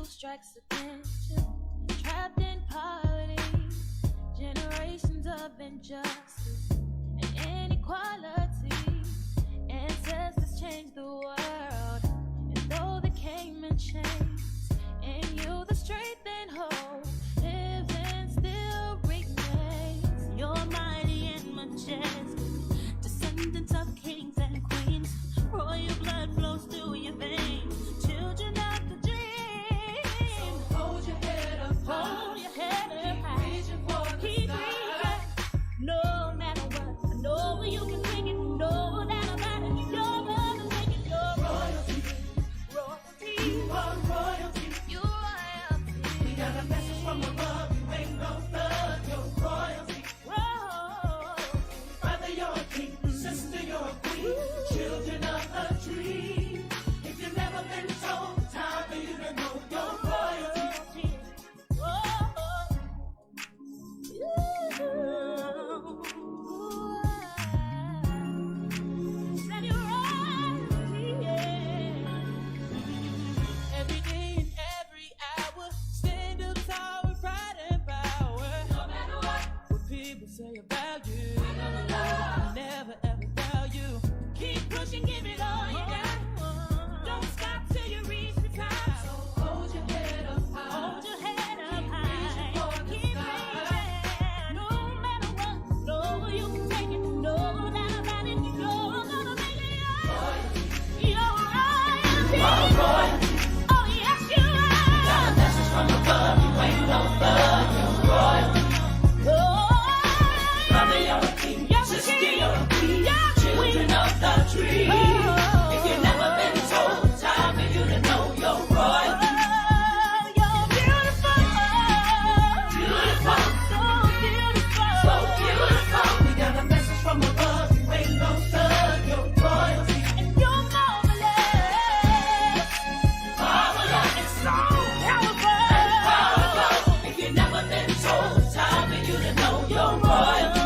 strikes attention. Trapped in poverty, generations of injustice and inequality. Ancestors changed the world, and though they came in chains, in you the strength and hope lives and still remains. You're mighty and majestic, descendants of kings and queens. Royal blood flows through your veins, children of the dream. So hold your head up high. Hold your head up high. Keep reaching for the Keep sky. Reaching. No matter what, I know you can make it. No doubt about it. You're gonna make it. You're royalty. Royalty. You are royalty. You are royalty. We got a message from above. You ain't no thug. You're royalty. Royalty. Brother, you're a king. Sister, you're a queen. Children of a dream. If you've never been told, time for you to know your royalty. Oh, that you're royalty, yeah. Every day and every hour, stand up tall with pride and power. No matter what people say about you, never ever doubt you. Keep pushing, give it all you got. Don't stop till you reach the top. So hold your head up high. Hold your head up high. Keep reaching. No matter what, no, you can take it. No doubt about it. You're gonna make it. You're royalty. Oh, yes, you are. Got a message from above. You ain't no thug. You're royalty. Brother, you're a king. Sister, you're a queen. Children of the tree. If you've never been told, time for you to know you're royalty. You're beautiful. Beautiful. So beautiful. So beautiful. We got a message from above. You ain't no thug. You're royalty. And you're marvelous. Marvelous. And so powerful. And powerful. If you've never been told, time for you to know you're royalty.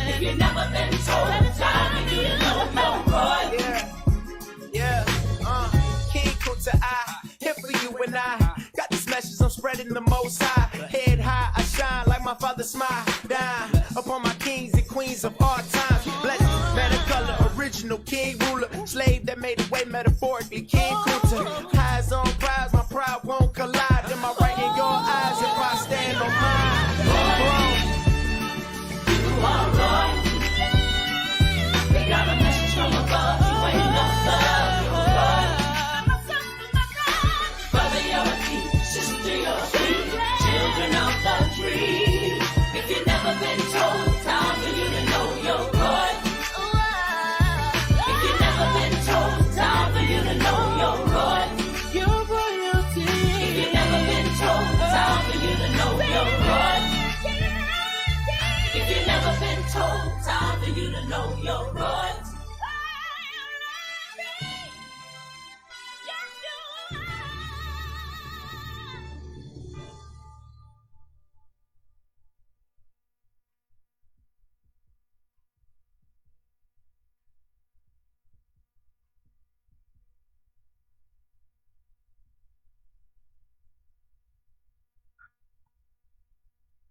If you've never been told, time for you to know you're royalty. King Kunta, I here for you and I. Got this message, I'm spreading the most high. Head high, I shine like my father smile. Down upon my kings and queens of all times. Blessed, better color, original king ruler. Slave that made a way metaphorically. King Kunta, eyes on prize, my pride won't collide. Am I right in your eyes if I stand on mine? You are royalty. We got a message from above. You ain't no thug. You're royalty. Brother, you're a king. Sister, you're a queen. Children of the dream. If you've never been told, time for you to know you're royalty. If you've never been told, time for you to know you're royalty. You're royalty. If you've never been told, time for you to know you're royalty. If you've never been told, time for you to know you're royalty.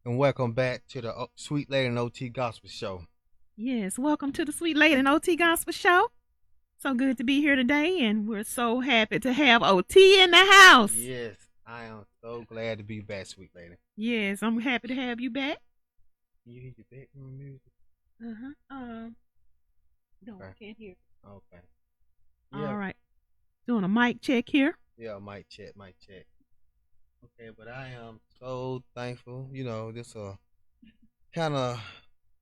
And welcome back to the Sweet Lady and OT Gospel Show. Yes, welcome to the Sweet Lady and OT Gospel Show. So good to be here today, and we're so happy to have OT in the house. Yes, I am so glad to be back, Sweet Lady. Yes, I'm happy to have you back. You hear your background music? No, Okay. I can't hear. Okay. All right. Doing a mic check here. Yeah, mic check, mic check. Okay, but I am so thankful. You know, this kind of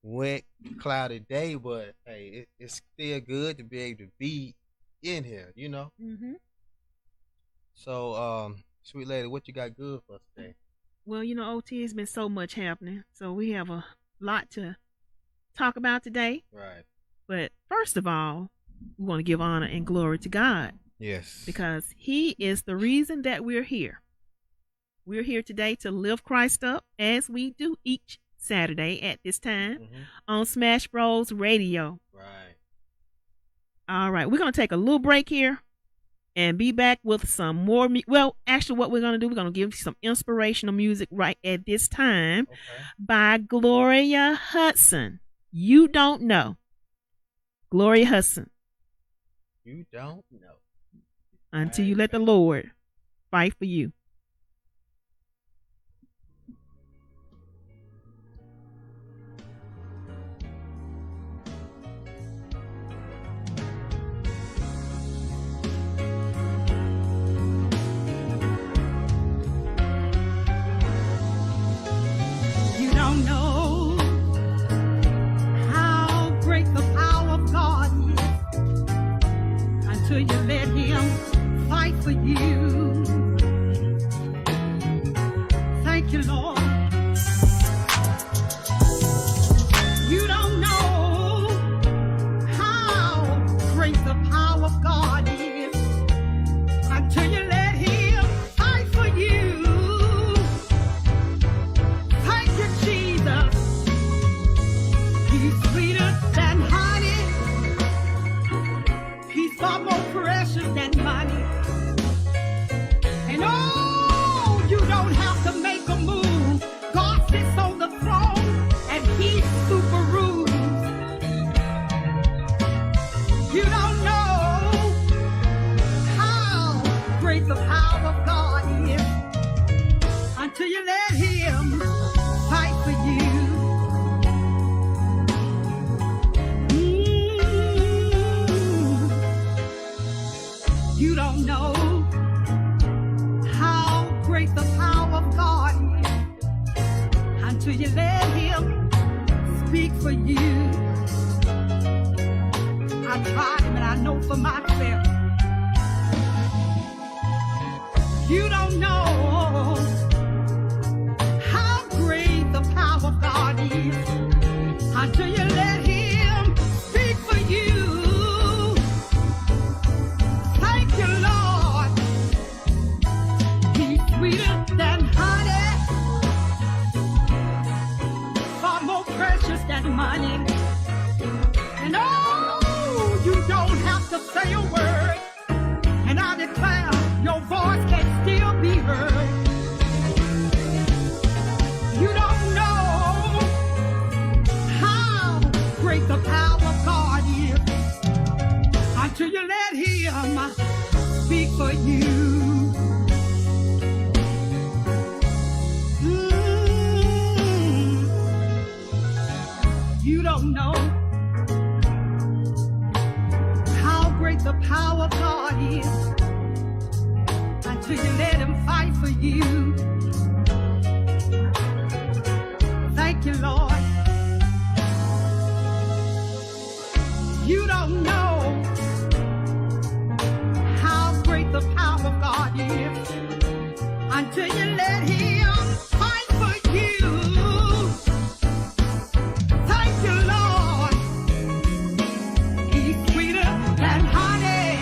wet, cloudy day, but hey, it's still good to be able to be in here, you know? Mm-hmm. So, Sweet Lady, what you got good for us today? Well, you know, OT has been so much happening, so we have a lot to talk about today. Right. But first of all, we want to give honor and glory to God. Yes. because He is the reason that we're here. We're here today to lift Christ up as we do each Saturday at this time Mhm. on Smash Bros Radio. Right. All right, we're going to take a little break here and be back with some more. Well, actually, what we're going to do, we're going to give you some inspirational music right at this time Okay. by Gloria Hudson. You Don't Know. Gloria Hudson. You don't know. Until you let the Lord fight for you. You don't know how great the power of God is until you let Him fight for you. Thank you, Lord. You don't know how great the power of God is until you let Him fight for you. Thank you, Jesus. He's sweeter than honey. He's far more precious than money. And oh, you don't have to make a move. God sits on the throne and He super rules. You don't know how great the power of God is until you let Him fight for you. You don't know how great the power of God is until you let Him speak for you. I tried Him and I know for myself. You don't know how great the power of God is until you let Him speak for you. Thank you, Lord. He's sweeter than honey, far more precious than money. And oh, you don't have to say a word, and I declare your voice can still be heard. You don't know how great the power of God is until you let Him speak for you. You don't know how great the power of God is until you let Him fight for you. Thank you, Lord. You don't know how great the power of God is until you let Him fight for you. Thank you, Lord. He's sweeter than honey.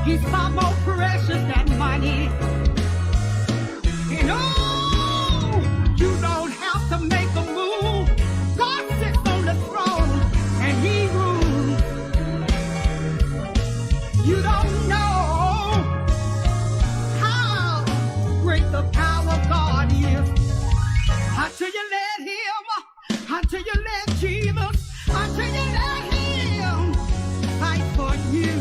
He's far more precious than money. And oh, you don't have to make a move. God sits on the throne and He rules. You don't know how great the power of God is until you let Him, until you let Jesus, until you let Him fight for you.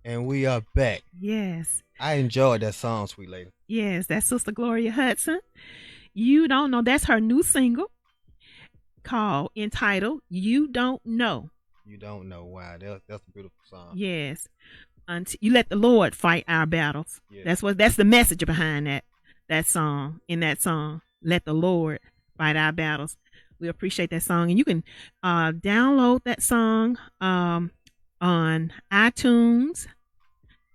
And we are back. Yes. I enjoyed that song, Sweet Lady. Yes, that's Sister Gloria Hudson. You Don't Know. That's her new single entitled You Don't Know. You don't know why. That's a beautiful song. Yes. Until you let the Lord fight our battles. Yeah. That's the message behind that song, in that song. Let the Lord Fight Our Battles. We appreciate that song. And you can download that song on iTunes,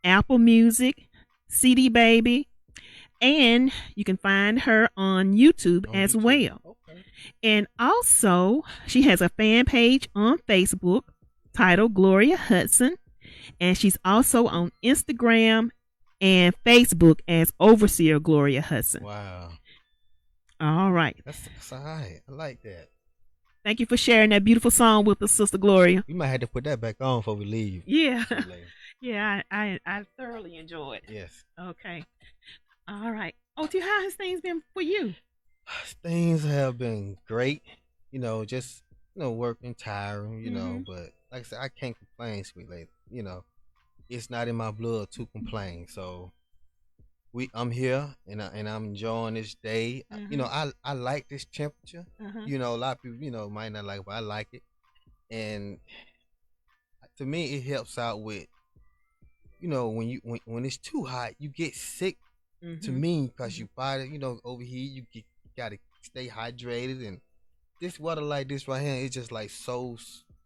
Apple Music, CD Baby, and you can find her on YouTube as well. Okay. And also, she has a fan page on Facebook titled Gloria Hudson. And she's also on Instagram and Facebook as Overseer Gloria Hudson. Wow. All right. That's all right. I like that. Thank you for sharing that beautiful song with us, Sister Gloria. We might have to put that back on before we leave. Yeah. Later. Yeah, I thoroughly enjoyed it. Yes. Okay. All right. OT, how has things been for you? Things have been great. You know, just working, tiring. You know, but like I said, I can't complain, sweet lady. You know, it's not in my blood to complain. So I'm here and I'm enjoying this day. You know, I like this temperature. You know, a lot of people might not like it, but I like it. And to me, it helps out with when it's too hot, you get sick. To me, because your body, over here, you gotta stay hydrated, and this weather like this right here is just like so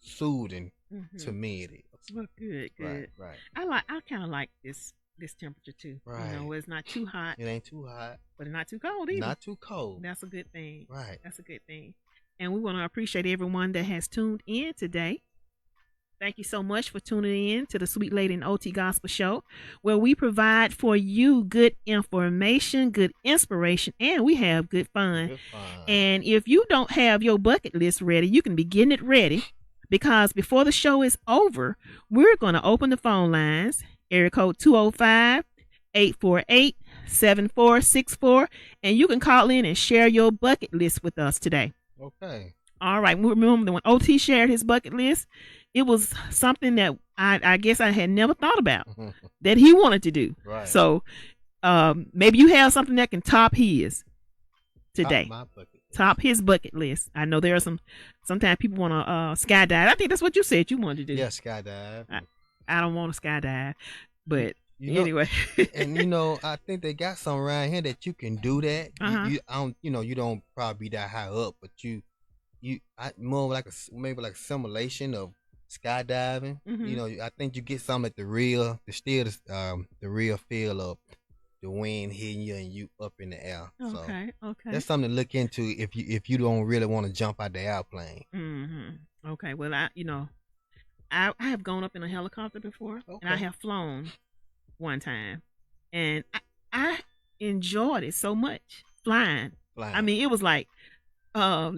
soothing to me. It is. Well, good. Right. I kind of like this temperature too. Right. You know, it's not too hot. It ain't too hot, but it's not too cold either. Not too cold. That's a good thing. Right. That's a good thing. And we want to appreciate everyone that has tuned in today. Thank you so much for tuning in to the Sweet Lady and OT Gospel Show, where we provide for you good information, good inspiration, and we have good fun. Good fun. And if you don't have your bucket list ready, you can be getting it ready, because before the show is over, we're going to open the phone lines, area code 205-848-7464, and you can call in and share your bucket list with us today. Okay. All right. We remember when OT shared his bucket list, it was something that I guess I had never thought about that he wanted to do. Right. So maybe you have something that can top his today. Top my bucket list. Top his bucket list. I know there are sometimes people want to skydive. I think that's what you said you wanted to do. Yeah, skydive. I don't want to skydive, but anyway. And I think they got some around here that you can do that. You don't probably be that high up, but more like maybe like a simulation of skydiving. I think you get some at the real feel of the wind hitting you and you up in the air. Okay. That's something to look into if you don't really want to jump out the airplane. Okay. Well, I have gone up in a helicopter before, and I have flown one time, and I enjoyed it so much flying. I mean, it was like, I'm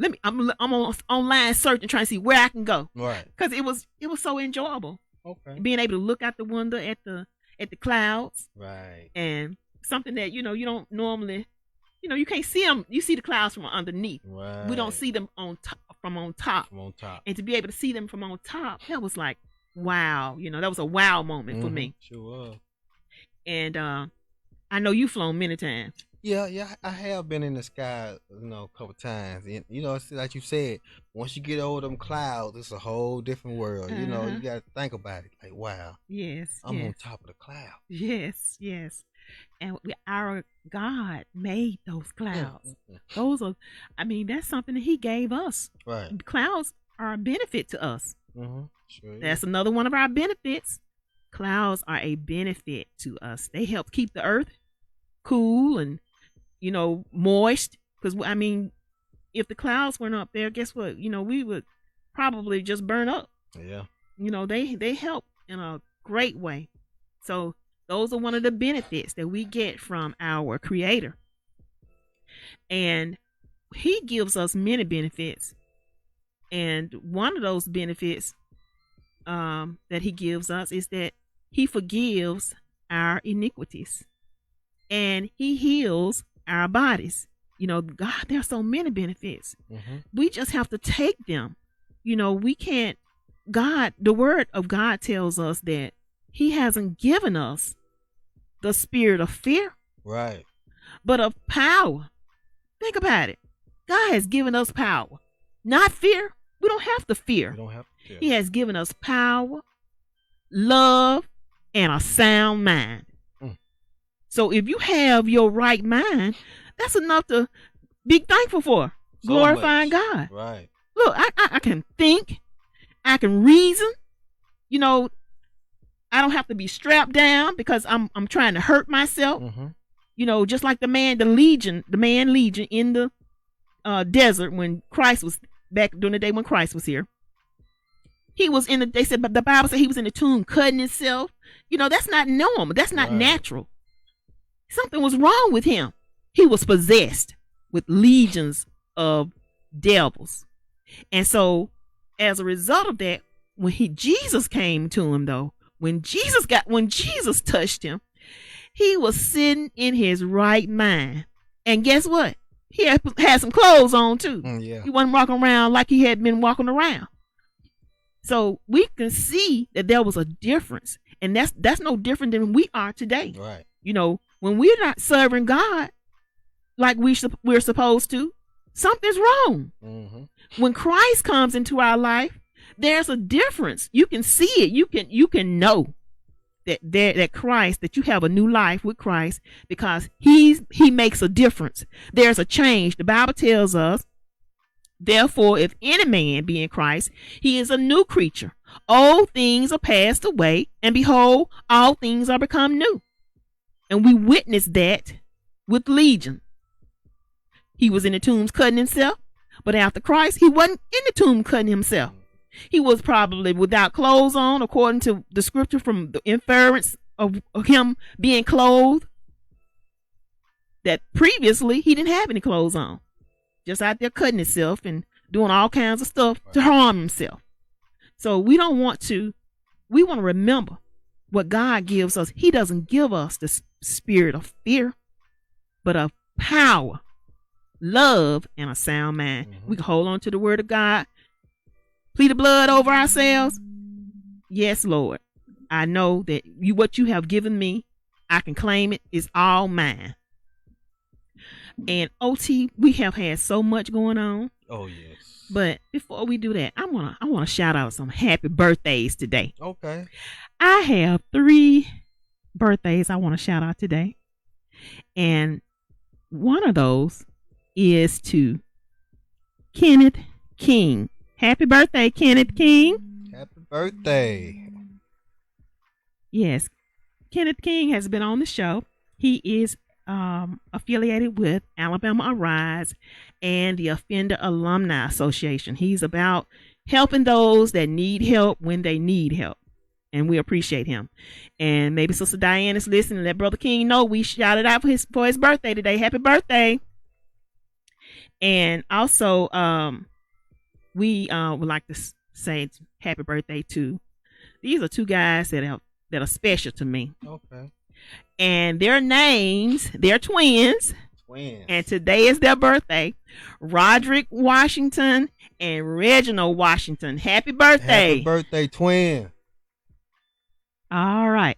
online searching, trying to see where I can go, right? Because it was so enjoyable. Okay. Being able to look out the window at the clouds, right? And something that you don't normally, you can't see them. You see the clouds from underneath. Right. We don't see them from on top. And to be able to see them from on top, that was like, wow. That was a wow moment for me. Sure was. And I know you've flown many times. Yeah, I have been in the sky, a couple times. And, it's like you said, once you get over them clouds, it's a whole different world. You got to think about it. Like, wow. Yes. I'm on top of the cloud. Yes. And our God made those clouds. Those are, that's something that He gave us. Right. Clouds are a benefit to us. Sure. That's another one of our benefits. Clouds are a benefit to us. They help keep the earth cool and moist, because if the clouds weren't up there, guess what, we would probably just burn up. Yeah. They help in a great way. So those are one of the benefits that we get from our Creator, and He gives us many benefits, and one of those benefits that He gives us is that He forgives our iniquities and He heals our bodies. God, there are so many benefits. We just have to take them. We can't. The word of God tells us that He hasn't given us the spirit of fear, right, but of power. Think about it. God has given us power, not fear. We don't have to fear. He has given us power, love, and a sound mind. So if you have your right mind, that's enough to be thankful for. So Glorifying much. God. Right. Look, I can think, I can reason. You know, I don't have to be strapped down because I'm trying to hurt myself. Mm-hmm. You know, just like the man Legion in the desert when Christ was back during the day when Christ was here. He was in the. They said, but the Bible said he was in the tomb cutting himself. You know, that's not normal. That's not Right. natural. Something was wrong with him. He was possessed with legions of devils, and so as a result of that, when Jesus came to him, though, when Jesus touched him, he was sitting in his right mind, and guess what? He had some clothes on too. Yeah. He wasn't walking around like he had been walking around. So we can see that there was a difference, and that's no different than we are today. Right. You know, when we're not serving God like we're supposed to, something's wrong. Mm-hmm. When Christ comes into our life, there's a difference. You can see it. You can know that Christ, that you have a new life with Christ, because he makes a difference. There's a change. The Bible tells us, therefore, if any man be in Christ, he is a new creature. Old things are passed away, and behold, all things are become new. And we witnessed that with Legion. He was in the tombs cutting himself, but after Christ, he wasn't in the tomb cutting himself. He was probably without clothes on, according to the scripture, from the inference of him being clothed, that previously he didn't have any clothes on. Just out there cutting himself and doing all kinds of stuff to harm himself. So we want to remember what God gives us. He doesn't give us the spirit of fear, but of power, love, and a sound mind. Mm-hmm. We can hold on to the word of God, plead the blood over ourselves. Yes, Lord. I know that what you have given me, I can claim it. It's all mine. And OT, we have had so much going on. Oh yes. But before we do that, I wanna shout out some happy birthdays today. Okay. I have 3 birthdays I want to shout out today. And one of those is to Kenneth King. Happy birthday, Kenneth King. Happy birthday. Yes. Kenneth King has been on the show. He is affiliated with Alabama Arise and the Offender Alumni Association. He's about helping those that need help when they need help. And we appreciate him. And maybe Sister Diane is listening. Let Brother King know we shouted out for his birthday today. Happy birthday. And also, we would like to say happy birthday to, these are 2 guys that are special to me. Okay. And their names, they're twins. Twins. And today is their birthday. Roderick Washington and Reginald Washington. Happy birthday. Happy birthday, twin. All right.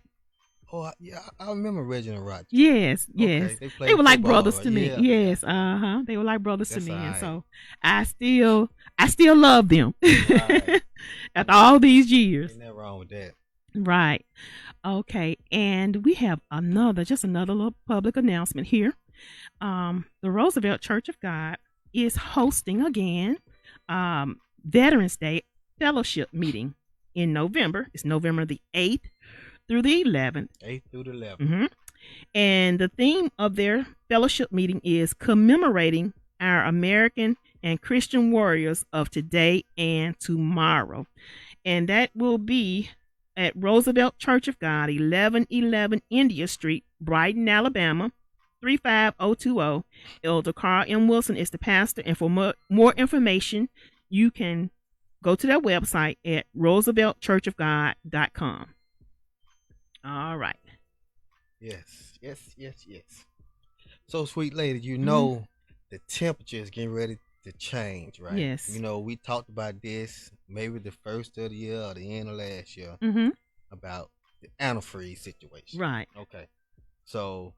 Oh, yeah, I remember Reginald Rogers. Yes, yes. Okay, they were like football, brothers to me. yeah. Yes, They were like brothers That's to me, all and right. so I still love them Right. after all these years. Ain't nothing wrong with that. Right. Okay, and we have another little public announcement here. The Roosevelt Church of God is hosting again Veterans Day fellowship meeting in November. It's November the 8th through the 11th. 8th through the 11th. Mm-hmm. And the theme of their fellowship meeting is commemorating our American and Christian warriors of today and tomorrow. And that will be at Roosevelt Church of God, 1111 India Street, Brighton, Alabama, 35020. Elder Carl M. Wilson is the pastor. And for more information, you can go to their website at rooseveltchurchofgod.com. All right. Yes. So, sweet lady, you know the temperature is getting ready to change, right? Yes. You know, we talked about this maybe the first of the year or the end of last year Mm-hmm. about the antifreeze situation. Right. Okay. So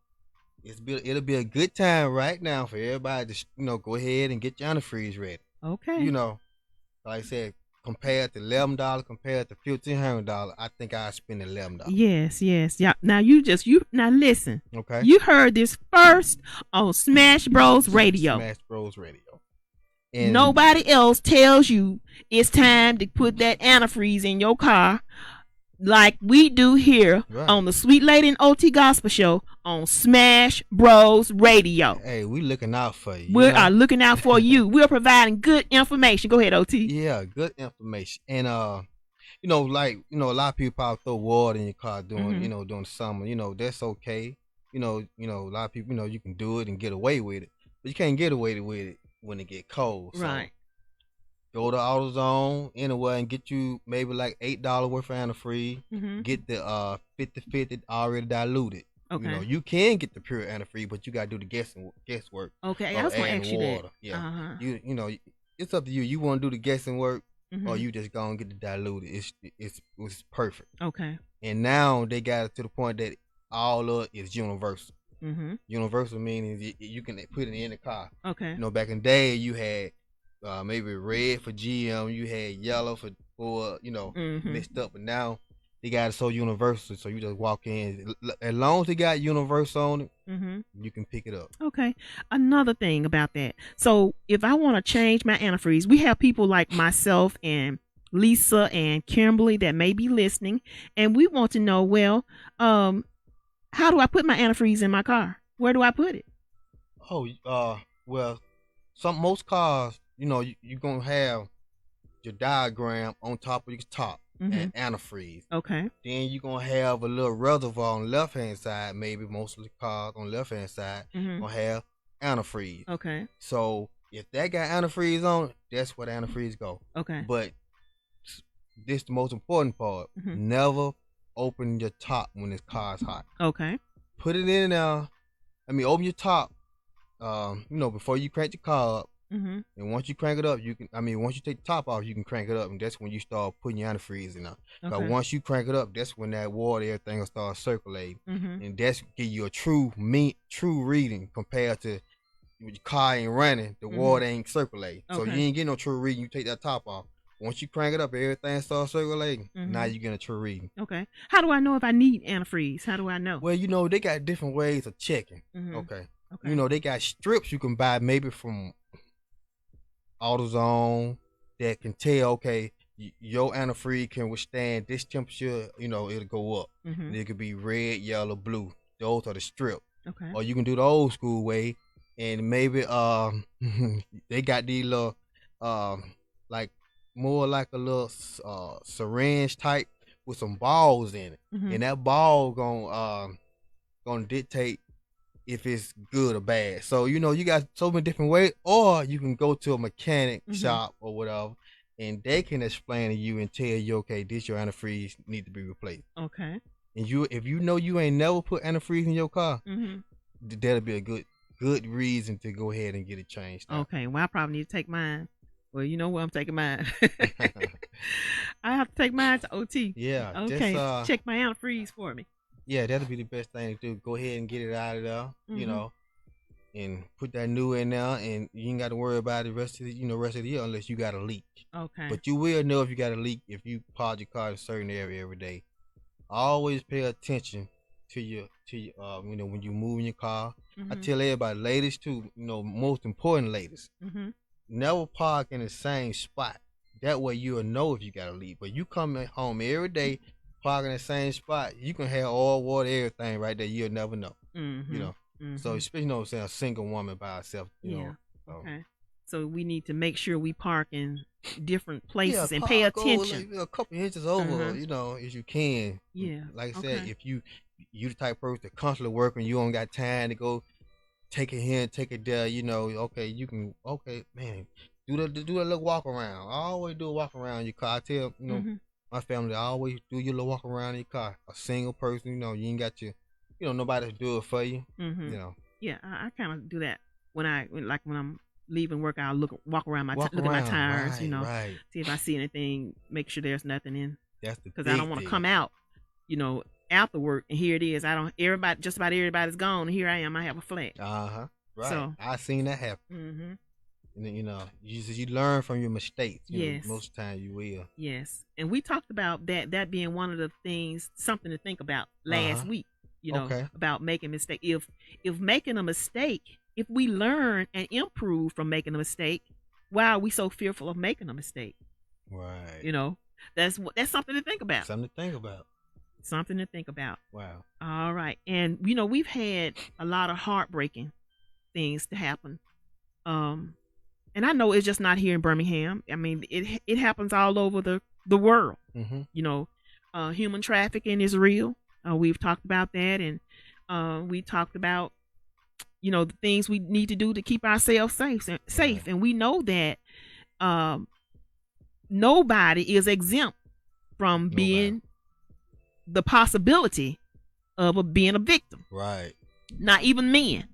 it'll be a good time right now for everybody to go ahead and get your antifreeze ready. Okay. You know, like I said, compared to $11, compared to $1,500, I think I spend $11. Yes, yes. Yeah. Now now listen. Okay. You heard this first on Smash Bros Radio. Smash Bros Radio. And Nobody else tells you it's time to put that antifreeze in your car like we do here Right. on the Sweet Lady and OT Gospel Show on Smash Bros Radio. Hey, we looking out for you. We you know? are looking out for you. We're providing good information. Go ahead, OT. Yeah, good information. And you know, like, you know, a lot of people probably throw water in your car during, Mhm. you know, during the summer. You know, that's okay. You know, a lot of people, you know, you can do it and get away with it, but you can't get away with it when it get cold. So Right. go to AutoZone anywhere and get you maybe like $8 worth of antifreeze. Mm-hmm. Get the 50/50 already diluted. Okay. You know, you can get the pure antifreeze, but you gotta do the guesswork. Okay. of I was going to adding ask you water. that. Yeah. Uh-huh. You know, it's up to you. You want to do the guessing work, Mhm. or you just gonna get the diluted. It's perfect. Okay. And now they got it to the point that all of it is universal. Mm-hmm. Universal meaning you can put it in the car. Okay. You know, back in the day, you had maybe red for GM, you had yellow for you know, Mhm. mixed up. But now they got it so universal, so you just walk in. As long as they got universal on it, Mm-hmm. you can pick it up. Okay. Another thing about that. So if I want to change my antifreeze, we have people like myself and Lisa and Kimberly that may be listening, and we want to know, well, how do I put my antifreeze in my car? Where do I put it? Oh, well, most cars, you know, you're gonna have your diagram on top of your top Mhm. and antifreeze. Okay. Then you're gonna have a little reservoir on the left hand side. Maybe most of the cars on the left hand side Mhm. gonna have antifreeze. Okay. So if that got antifreeze on it, that's where the antifreeze go. Okay. But this the most important part. Mhm. Never open your top when this car's hot. Okay. Put it in there. Open your top. You know, before you crank the car up. Mm-hmm. And once you crank it up, once you take the top off, you can crank it up, and that's when you start putting your antifreeze in there. Because Okay. once you crank it up, that's when that water, everything will start circulating, Mm-hmm. and that's give you a true reading compared to when your car ain't running, the Mhm. water ain't circulating, so you Okay. ain't getting no true reading. You take that top off. Once you crank it up, everything starts circulating. Now Mhm. you get a true reading. Okay. How do I know if I need antifreeze? How do I know? Well, you know they got different ways of checking. Mhm. Okay. Okay. You know, they got strips you can buy maybe from AutoZone that can tell, okay, your antifreeze can withstand this temperature, you know, it'll go up. Mm-hmm. And it could be red, yellow, blue. Those are the strip. Okay. Or you can do the old school way, and maybe they got these little like more like a little syringe type with some balls in it. Mhm. And that ball gonna dictate if it's good or bad. So you know you got so many different ways, or you can go to a mechanic Mhm. shop or whatever, and they can explain to you and tell you, okay, this your antifreeze need to be replaced. Okay. And if you know you ain't never put antifreeze in your car, Mm-hmm. that'll be a good reason to go ahead and get it changed out. Okay. Well, I probably need to take mine. Well, you know where I'm taking mine. I have to take mine to OT. Yeah. Okay. Just, Check my antifreeze for me. yeah, that'll be the best thing to do. Go ahead and get it out of there, you Mhm. know, and put that new in there, and you ain't got to worry about the rest of the year unless you got a leak. Okay. But you will know if you got a leak if you park your car in a certain area every day. Always pay attention to your you know, when you move in your car. I Mhm. tell everybody, ladies too, you know, most important ladies, Mhm. never park in the same spot. That way you'll know if you got a leak. But you come home every day, park in the same spot, you can have oil, water, everything right there. You'll never know. Mhm. You know. Mhm. So especially, you know what I'm saying, a single woman by herself, you Yeah. know. So. Okay. So we need to make sure we park in different places Yeah, and pay park over, attention. like, a couple inches over, Mhm. you know, as you can. Yeah. Like I said, Okay. if you the type of person that constantly working, you don't got time to go take it here and take it there, you know, okay, you can, okay, man, do a little walk around. I always do a walk around your car. I tell, you know, Mhm. my family, I always do your little walk around your car. A single person, you know, you ain't got you know, nobody to do it for you, Mhm. you know. Yeah, I kind of do that when I'm leaving work. I'll walk around Walk look at my around, tires, you right, know, right. see if I see anything, make sure there's nothing in, That's the because I don't want to come out, you know, after work and here it is. Just about everybody's gone, and here I am. I have a flat. Right. So- I seen that happen. Mm-hmm. And then, you learn from your mistakes. Yes. Most of the time you will. Yes. And we talked about that being one of the things, something to think about last week, Okay. about making mistake. If making a mistake, if we learn and improve from making a mistake, why are we so fearful of making a mistake? Right. That's something to think about. Something to think about. Something to think about. Wow. All right. And we've had a lot of heartbreaking things to happen. And I know it's just not here in Birmingham. I mean, it happens all over the world. Mm-hmm. Human trafficking is real. We've talked about that, and we talked about the things we need to do to keep ourselves safe. Right. And we know that nobody is exempt from being the possibility of being a victim. Right. Not even men.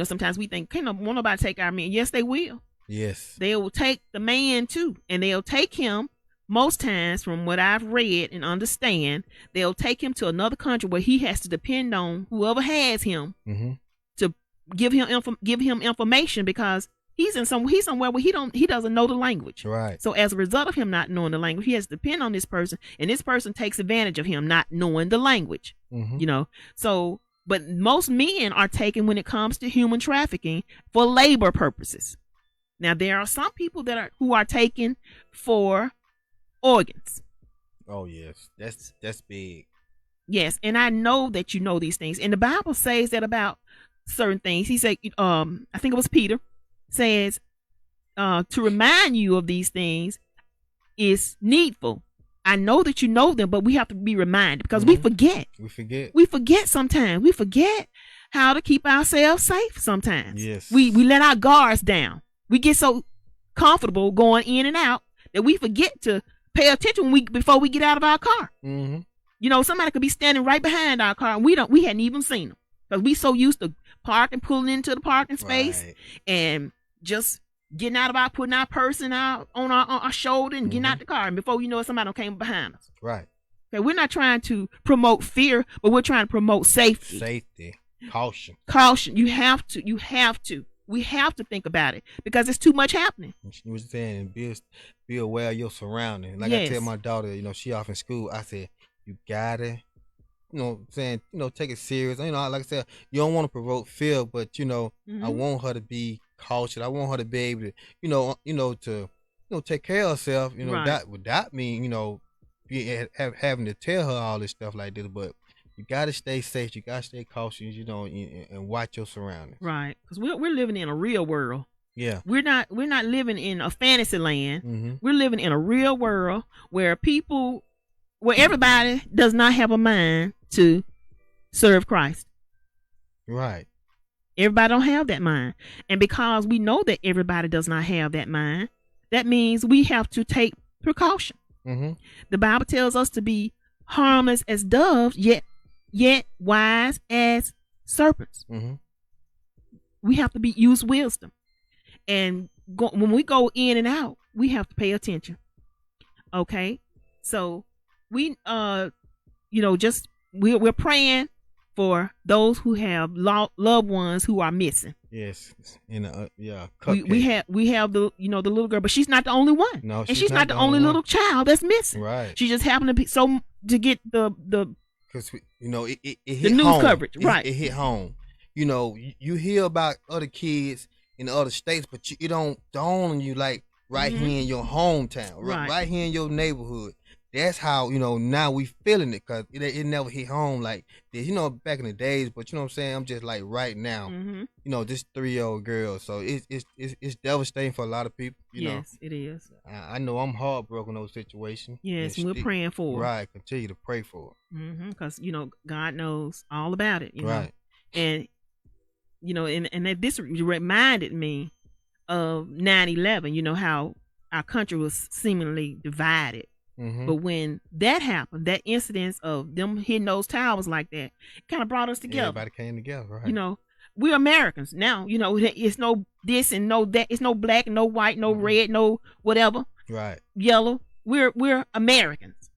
Sometimes we think, won't nobody take our men? Yes, they will. Yes. They will take the man too, and they'll take him. Most times, from what I've read and understand, they'll take him to another country where he has to depend on whoever has him Mm-hmm. to give him information, because he's somewhere where he doesn't know the language. Right. So as a result of him not knowing the language, he has to depend on this person, and this person takes advantage of him not knowing the language. Mm-hmm. So, but most men are taken when it comes to human trafficking for labor purposes. Now there are some people who are taken for organs. Oh yes, that's big. Yes, and I know that you know these things, and the Bible says that about certain things. He said, I think it was Peter, says, to remind you of these things is needful. I know that you know them, but we have to be reminded, because we forget. We forget sometimes. We forget how to keep ourselves safe sometimes. Yes. We let our guards down. We get so comfortable going in and out that we forget to pay attention before we get out of our car. Mm-hmm. Somebody could be standing right behind our car, and we hadn't even seen them, because we so used to parking, pulling into the parking space, Right. and just getting putting our purse on our shoulder and getting out the car, and before you know it, somebody came behind us. Right. Okay, we're not trying to promote fear, but we're trying to promote safety. Safety. Caution. You have to. We have to think about it, because it's too much happening. You was saying, be aware of your surroundings. Like Yes. I tell my daughter, she off in school. I said, you gotta, take it serious. Like I said, you don't want to provoke fear, but I want her to be cautious. I want her to be able to, to take care of herself. Right. That would that mean, having to tell her all this stuff like this, but. You gotta stay safe. You gotta stay cautious. And watch your surroundings. Right, because we're living in a real world. Yeah. We're not living in a fantasy land. Mm-hmm. We're living in a real world where everybody does not have a mind to serve Christ. Right. Everybody don't have that mind, and because we know that everybody does not have that mind, that means we have to take precaution. Mm-hmm. The Bible tells us to be harmless as doves, yet wise as serpents. Mm-hmm. We have to use wisdom, and when we go in and out, we have to pay attention. Okay, so we we're praying for those who have loved ones who are missing. Yes, we have the the little girl, but she's not the only one. No, and she's not the only little child that's missing. Right. She just happened to be to get the because it hit the news home. coverage, right? It hit home. You hear about other kids in other states, but it don't dawn on you like right here in your hometown, right here in your neighborhood. That's how now we feeling it, because it never hit home like this. Back in the days, but what I'm saying, I'm just like right now. This 3-year-old girl. So it's devastating for a lot of people. Yes, it is. I know I'm heartbroken in those situations. Yes, we're praying for her. Right, continue to pray for her. Because God knows all about it. Right. And and this reminded me of 9/11. How our country was seemingly divided. Mm-hmm. But when that happened, that incidence of them hitting those towers like that, kind of brought us together. Everybody came together, right? We're Americans now. It's no this and no that. It's no black, no white, no red, no whatever. Right. Yellow. We're Americans,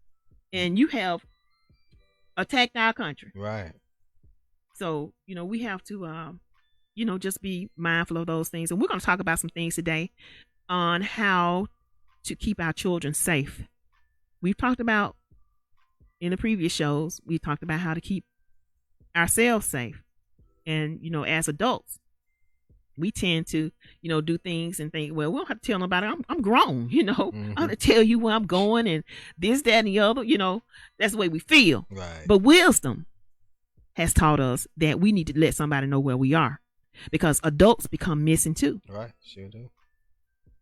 and you have attacked our country. Right. So we have to just be mindful of those things. And we're going to talk about some things today on how to keep our children safe. We've talked about in the previous shows, we talked about how to keep ourselves safe. And, as adults, we tend to, do things and think, well, we don't have to tell nobody. I'm grown, I'm going to tell you where I'm going and this, that, and the other, that's the way we feel. Right. But wisdom has taught us that we need to let somebody know where we are, because adults become missing too. Right. Sure do.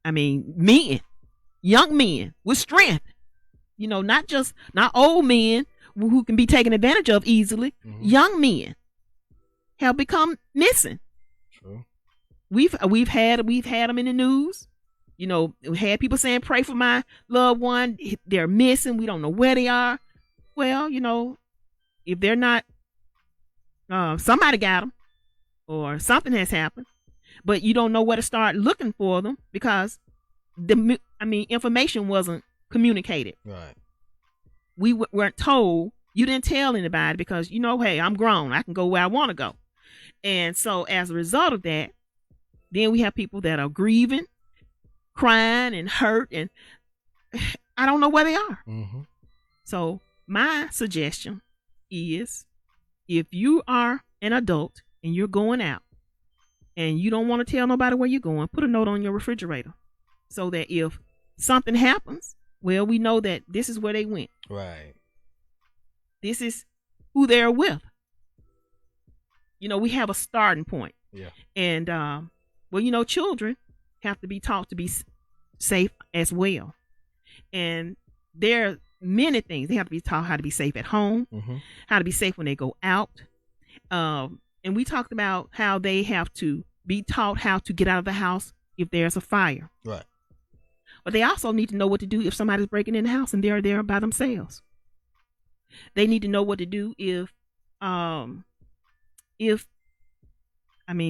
I mean, men, young men with strength, not old men who can be taken advantage of easily. Mhm. Young men have become missing. True. We've had them in the news. We had people saying, pray for my loved one. They're missing. We don't know where they are. Well, if they're not, somebody got them or something has happened, but you don't know where to start looking for them because information wasn't communicated. Right. We weren't told. You didn't tell anybody because, hey, I'm grown. I can go where I want to go. And so as a result of that, then we have people that are grieving, crying and hurt, and I don't know where they are. Mm-hmm. So my suggestion is, if you are an adult and you're going out and you don't want to tell nobody where you're going, put a note on your refrigerator so that if something happens, well, we know that this is where they went. Right. This is who they're with. We have a starting point. Yeah. And, children have to be taught to be safe as well. And there are many things. They have to be taught how to be safe at home, Mm-hmm. how to be safe when they go out. And we talked about how they have to be taught how to get out of the house if there's a fire. Right. But they also need to know what to do if somebody's breaking in the house and they're there by themselves. They need to know what to do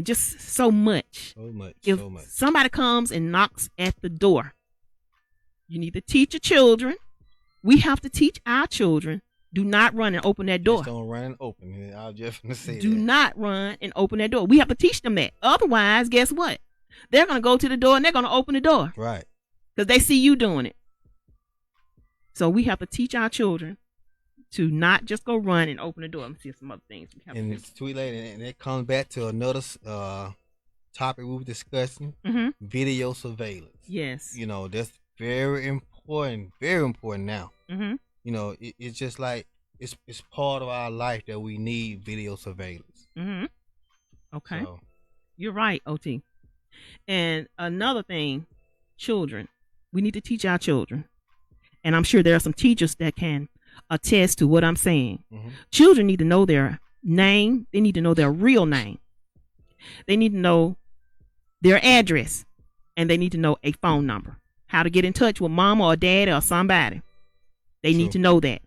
just so much. If So much. somebody comes and knocks at the door, you need to teach your children. We have to teach our children. Do not run and open that door. Just don't run and open it. I was just gonna say Do that. not run and open that door. We have to teach them that. Otherwise, guess what? They're going to go to the door and they're going to open the door Right. because they see you doing it. So we have to teach our children to not just go run and open the door. Let me see some other things we have And to it's Sweet Lady, and it comes back to another topic we were discussing: video surveillance. Yes. That's very important now. Mm-hmm. It's just like it's part of our life that we need video surveillance. Mm-hmm. Okay. So, You're right, OT. And another thing, children, we need to teach our children. And I'm sure there are some teachers that can attest to what I'm saying. mm-hmm. Children need to know their name. They need to know their real name. They need to know their address. And they need to know a phone number. How to get in touch with mama or dad or somebody. They need to know that.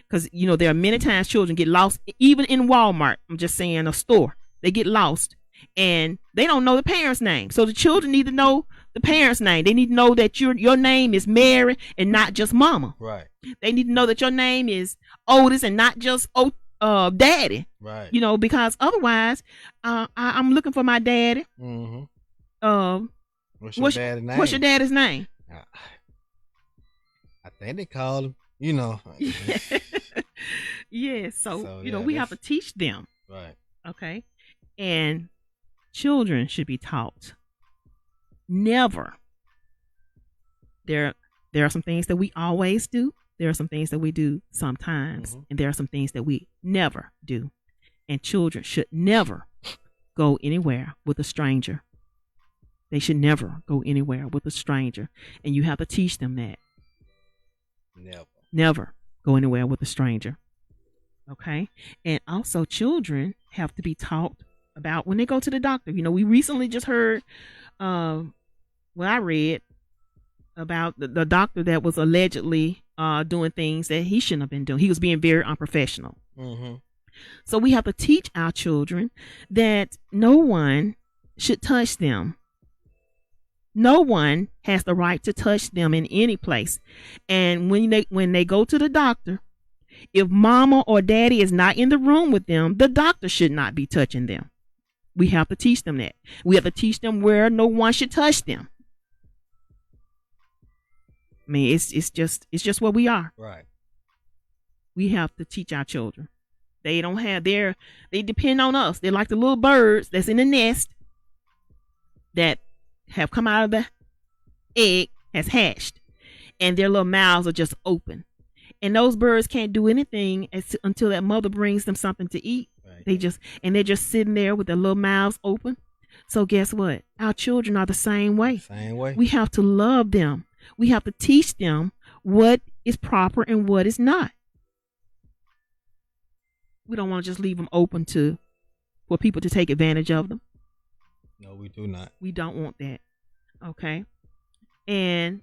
Because, there are many times children get lost, even in Walmart. I'm just saying, a store. They get lost. And they don't know the parent's name. So the children need to know the parent's name. They need to know that your name is Mary and not just mama. Right. They need to know that your name is Otis and not just daddy. Right. Because otherwise, I'm looking for my daddy. Mm-hmm. What's your daddy's name? What's your daddy's name? I think they call him. Yeah. So, yeah, we have to teach them. Right. Okay. And children should be taught never. There are some things that we always do. There are some things that we do sometimes. Mm-hmm. And there are some things that we never do. And children should never go anywhere with a stranger. They should never go anywhere with a stranger. And you have to teach them that. Never go anywhere with a stranger. Okay? And also children have to be taught about when they go to the doctor. We recently just heard, I read about the doctor that was allegedly doing things that he shouldn't have been doing. He was being very unprofessional. Mm-hmm. So we have to teach our children that no one should touch them. No one has the right to touch them in any place. And when they go to the doctor, if mama or daddy is not in the room with them, the doctor should not be touching them. We have to teach them that. We have to teach them where no one should touch them. I mean, it's just what we are. Right. We have to teach our children. They don't have they depend on us. They're like the little birds that's in the nest that have come out of the egg, has hatched, and their little mouths are just open. And those birds can't do anything until that mother brings them something to eat. Right. They're just sitting there with their little mouths open. So guess what? Our children are the same way. Same way. We have to love them. We have to teach them what is proper and what is not. We don't want to just leave them open for people to take advantage of them. No, we do not. We don't want that. Okay. And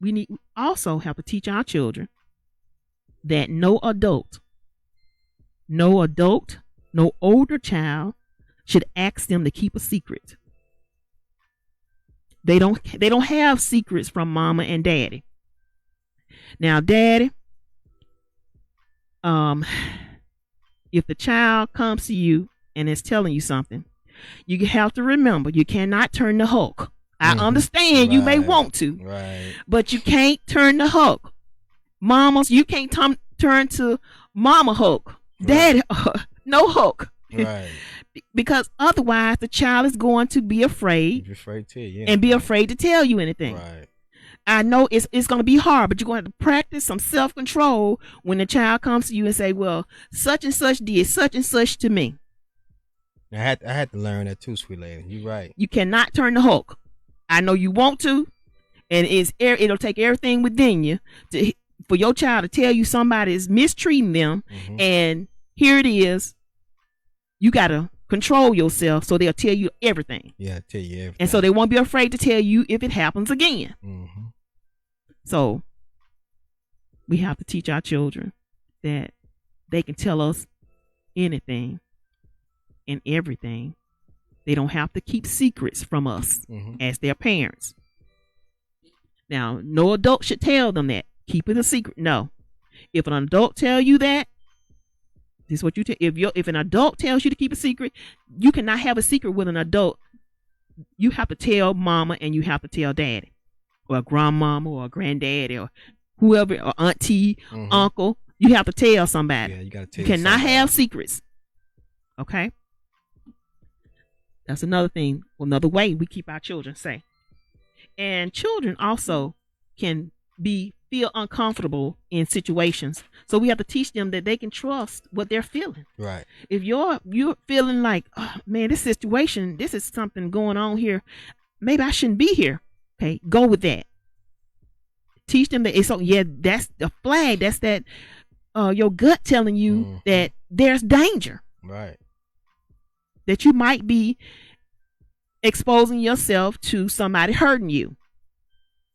we also have to teach our children that no adult, no older child should ask them to keep a secret. They don't have secrets from mama and daddy. Now, daddy, if the child comes to you and is telling you something, you have to remember you cannot turn the hook. I understand you may want to, right, but you can't turn the hook. Mamas, you can't turn to mama hook. Daddy, no hook. right. Because otherwise the child is going to be afraid, and be afraid to tell you anything. Right. I know it's going to be hard, but you're going to have to practice some self-control when the child comes to you and say, well, such and such did such and such to me. I had to learn that too, sweet lady. You're right. You cannot turn the hook. I know you want to, and it'll take everything within you for your child to tell you somebody is mistreating them, and here it is. You got to control yourself so they'll tell you everything. Yeah, tell you everything. And so they won't be afraid to tell you if it happens again. So we have to teach our children that they can tell us anything and everything. They don't have to keep secrets from us as their parents. Now, no adult should tell them that. Keep it a secret. No. If an adult tell you that, this is what you tell. If an adult tells you to keep a secret, you cannot have a secret with an adult. You have to tell mama and you have to tell daddy, or a grandmama, or a granddaddy, or whoever, or auntie, uncle. You have to tell somebody. Yeah, you gotta tell. You cannot have secrets. Okay. That's another thing, another way we keep our children safe. And children also can feel uncomfortable in situations. So we have to teach them that they can trust what they're feeling. Right. If you're feeling like, oh, man, this situation, this is something going on here. Maybe I shouldn't be here. Okay, go with that. Teach them that that's the flag. That's that your gut telling you that there's danger. Right. That you might be exposing yourself to somebody hurting you.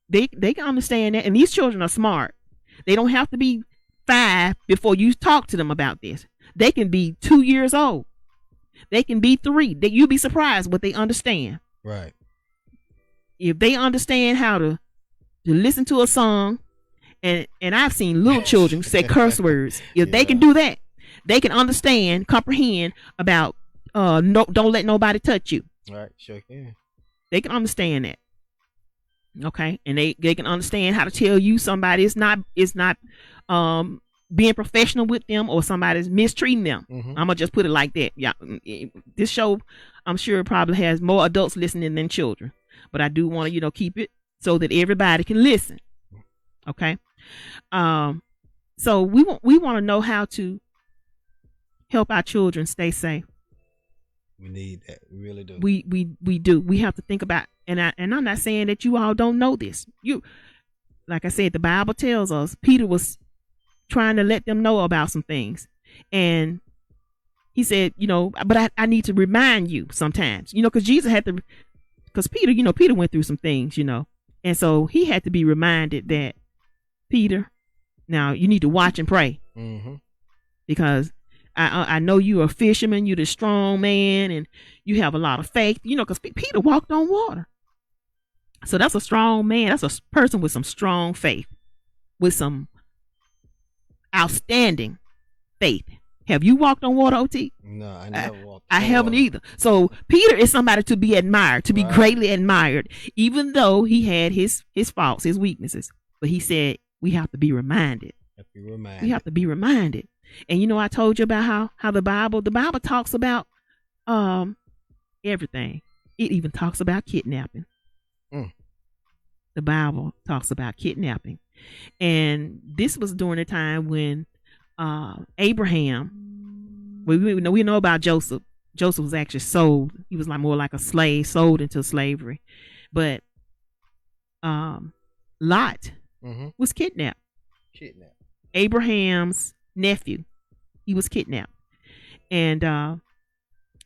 They can understand that, and these children are smart. They don't have to be 5 before you talk to them about this. They can be 2 years old. They can be 3. You'll be surprised what they understand. Right. If they understand how to listen to a song, and I've seen little children say curse words. If they can do that, they can understand, comprehend about don't let nobody touch you. Right, sure can. They can understand that. Okay, and they can understand how to tell you somebody is not being professional with them, or somebody's mistreating them. I'm gonna just put it like that. Yeah, this show, I'm sure, probably has more adults listening than children, but I do want to keep it so that everybody can listen. Okay, so we want to know how to help our children stay safe. We need that. We really do. We do. We have to think about, and I'm not saying that you all don't know this. Like I said, the Bible tells us Peter was trying to let them know about some things, and he said, but I need to remind you sometimes, because Jesus had to, because Peter went through some things, and so he had to be reminded that, Peter, now you need to watch and pray, because I know you're a fisherman, you're the strong man, and you have a lot of faith, because Peter walked on water. So that's a strong man. That's a person with some strong faith, with some outstanding faith. Have you walked on water, OT? No, I never walked. I on haven't water. either. So Peter is somebody to be admired, to be Right. greatly admired, even though he had his faults, his weaknesses. But he said we have to be reminded. Have to be reminded. We have to be reminded. And you know, I told you about how the Bible talks about everything. It even talks about kidnapping. Mm. The Bible talks about kidnapping. And this was during the time when Abraham, we know about Joseph. Joseph was actually sold. He was like more like a slave, sold into slavery. But Lot Mm-hmm. was kidnapped. Kidnapped. Abraham's nephew, he was kidnapped. And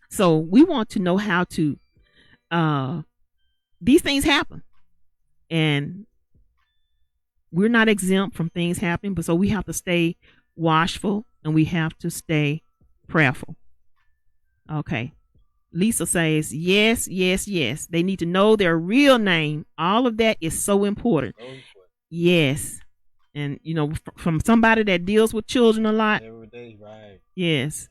so we want to know how to these things happen. And we're not exempt from things happening, but so we have to stay watchful and we have to stay prayerful. Okay. Lisa says, yes, yes, yes. They need to know their real name. All of that is so important. Yes. And, you know, from somebody that deals with children a lot. Every day, right. Yes.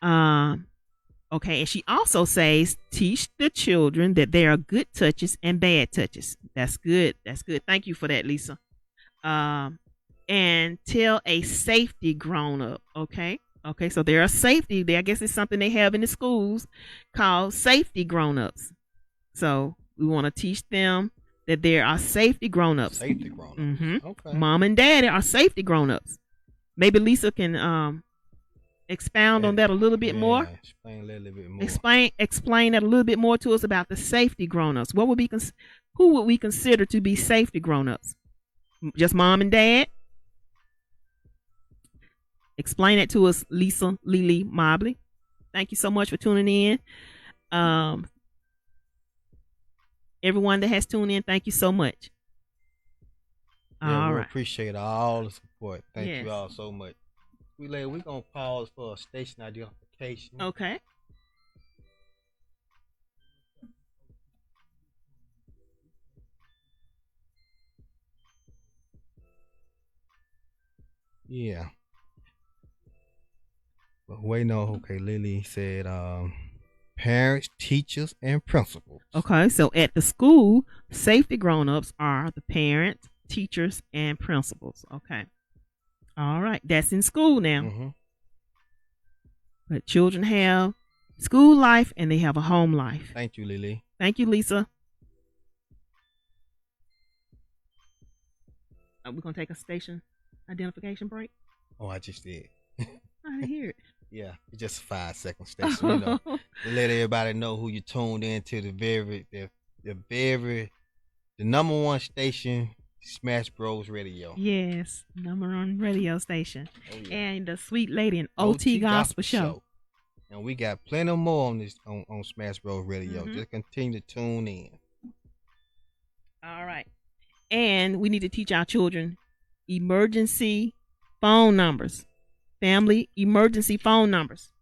Okay. And she also says, teach the children that there are good touches and bad touches. That's good. That's good. Thank you for that, Lisa. And tell a safety grown up. Okay. Okay. So there are safety. I guess it's something they have in the schools called safety grown ups. So we want to teach them that there are safety grown ups. Safety grown ups. Mm-hmm. Okay. Mom and dad are safety grown ups. Maybe Lisa can expound on that a little bit more. Explain a little bit more. Explain that a little bit more to us about the safety grown ups. Who would we consider to be safety grown ups? Just mom and dad? Explain it to us, Lisa Lily Mobley. Thank you so much for tuning in. Everyone that has tuned in, thank you so much. Yeah, All we right. appreciate all the support. Thank Yes. you all so much. We're going to pause for a station identification. Okay. Yeah. But wait, no, okay, Lily said parents, teachers, and principals. Okay, so at the school, safety grown-ups are the parents, teachers, and principals. Okay. All right, that's in school now. Mm-hmm. But children have school life and they have a home life. Thank you, Lily. Thank you, Lisa. We're going to take a station identification break. Oh, I just did. I didn't hear it. Yeah, it's just a 5-second station, you know. To let everybody know who you tuned in to the number one station, Smash Bros Radio. Yes, number one radio station. Oh, yeah. And the sweet lady in OT Gospel Show. And we got plenty more on this on Smash Bros Radio. Mhm. Just continue to tune in. All right. And we need to teach our children emergency phone numbers, family emergency phone numbers.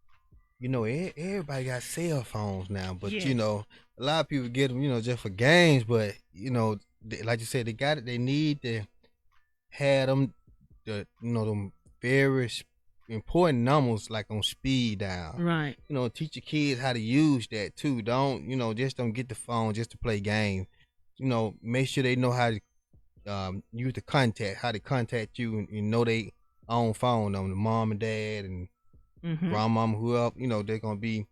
You know, everybody got cell phones now, but Yes. you know, a lot of people get them, you know, just for games. But you know, like you said, they got it. They need to have them, them very important numbers like on speed dial. Right. You know, teach your kids how to use that too. Don't just don't get the phone just to play games. You know, make sure they know how to use how to contact you, and know they own phone number, the mom and dad and grandmama, whoever, they're gonna be,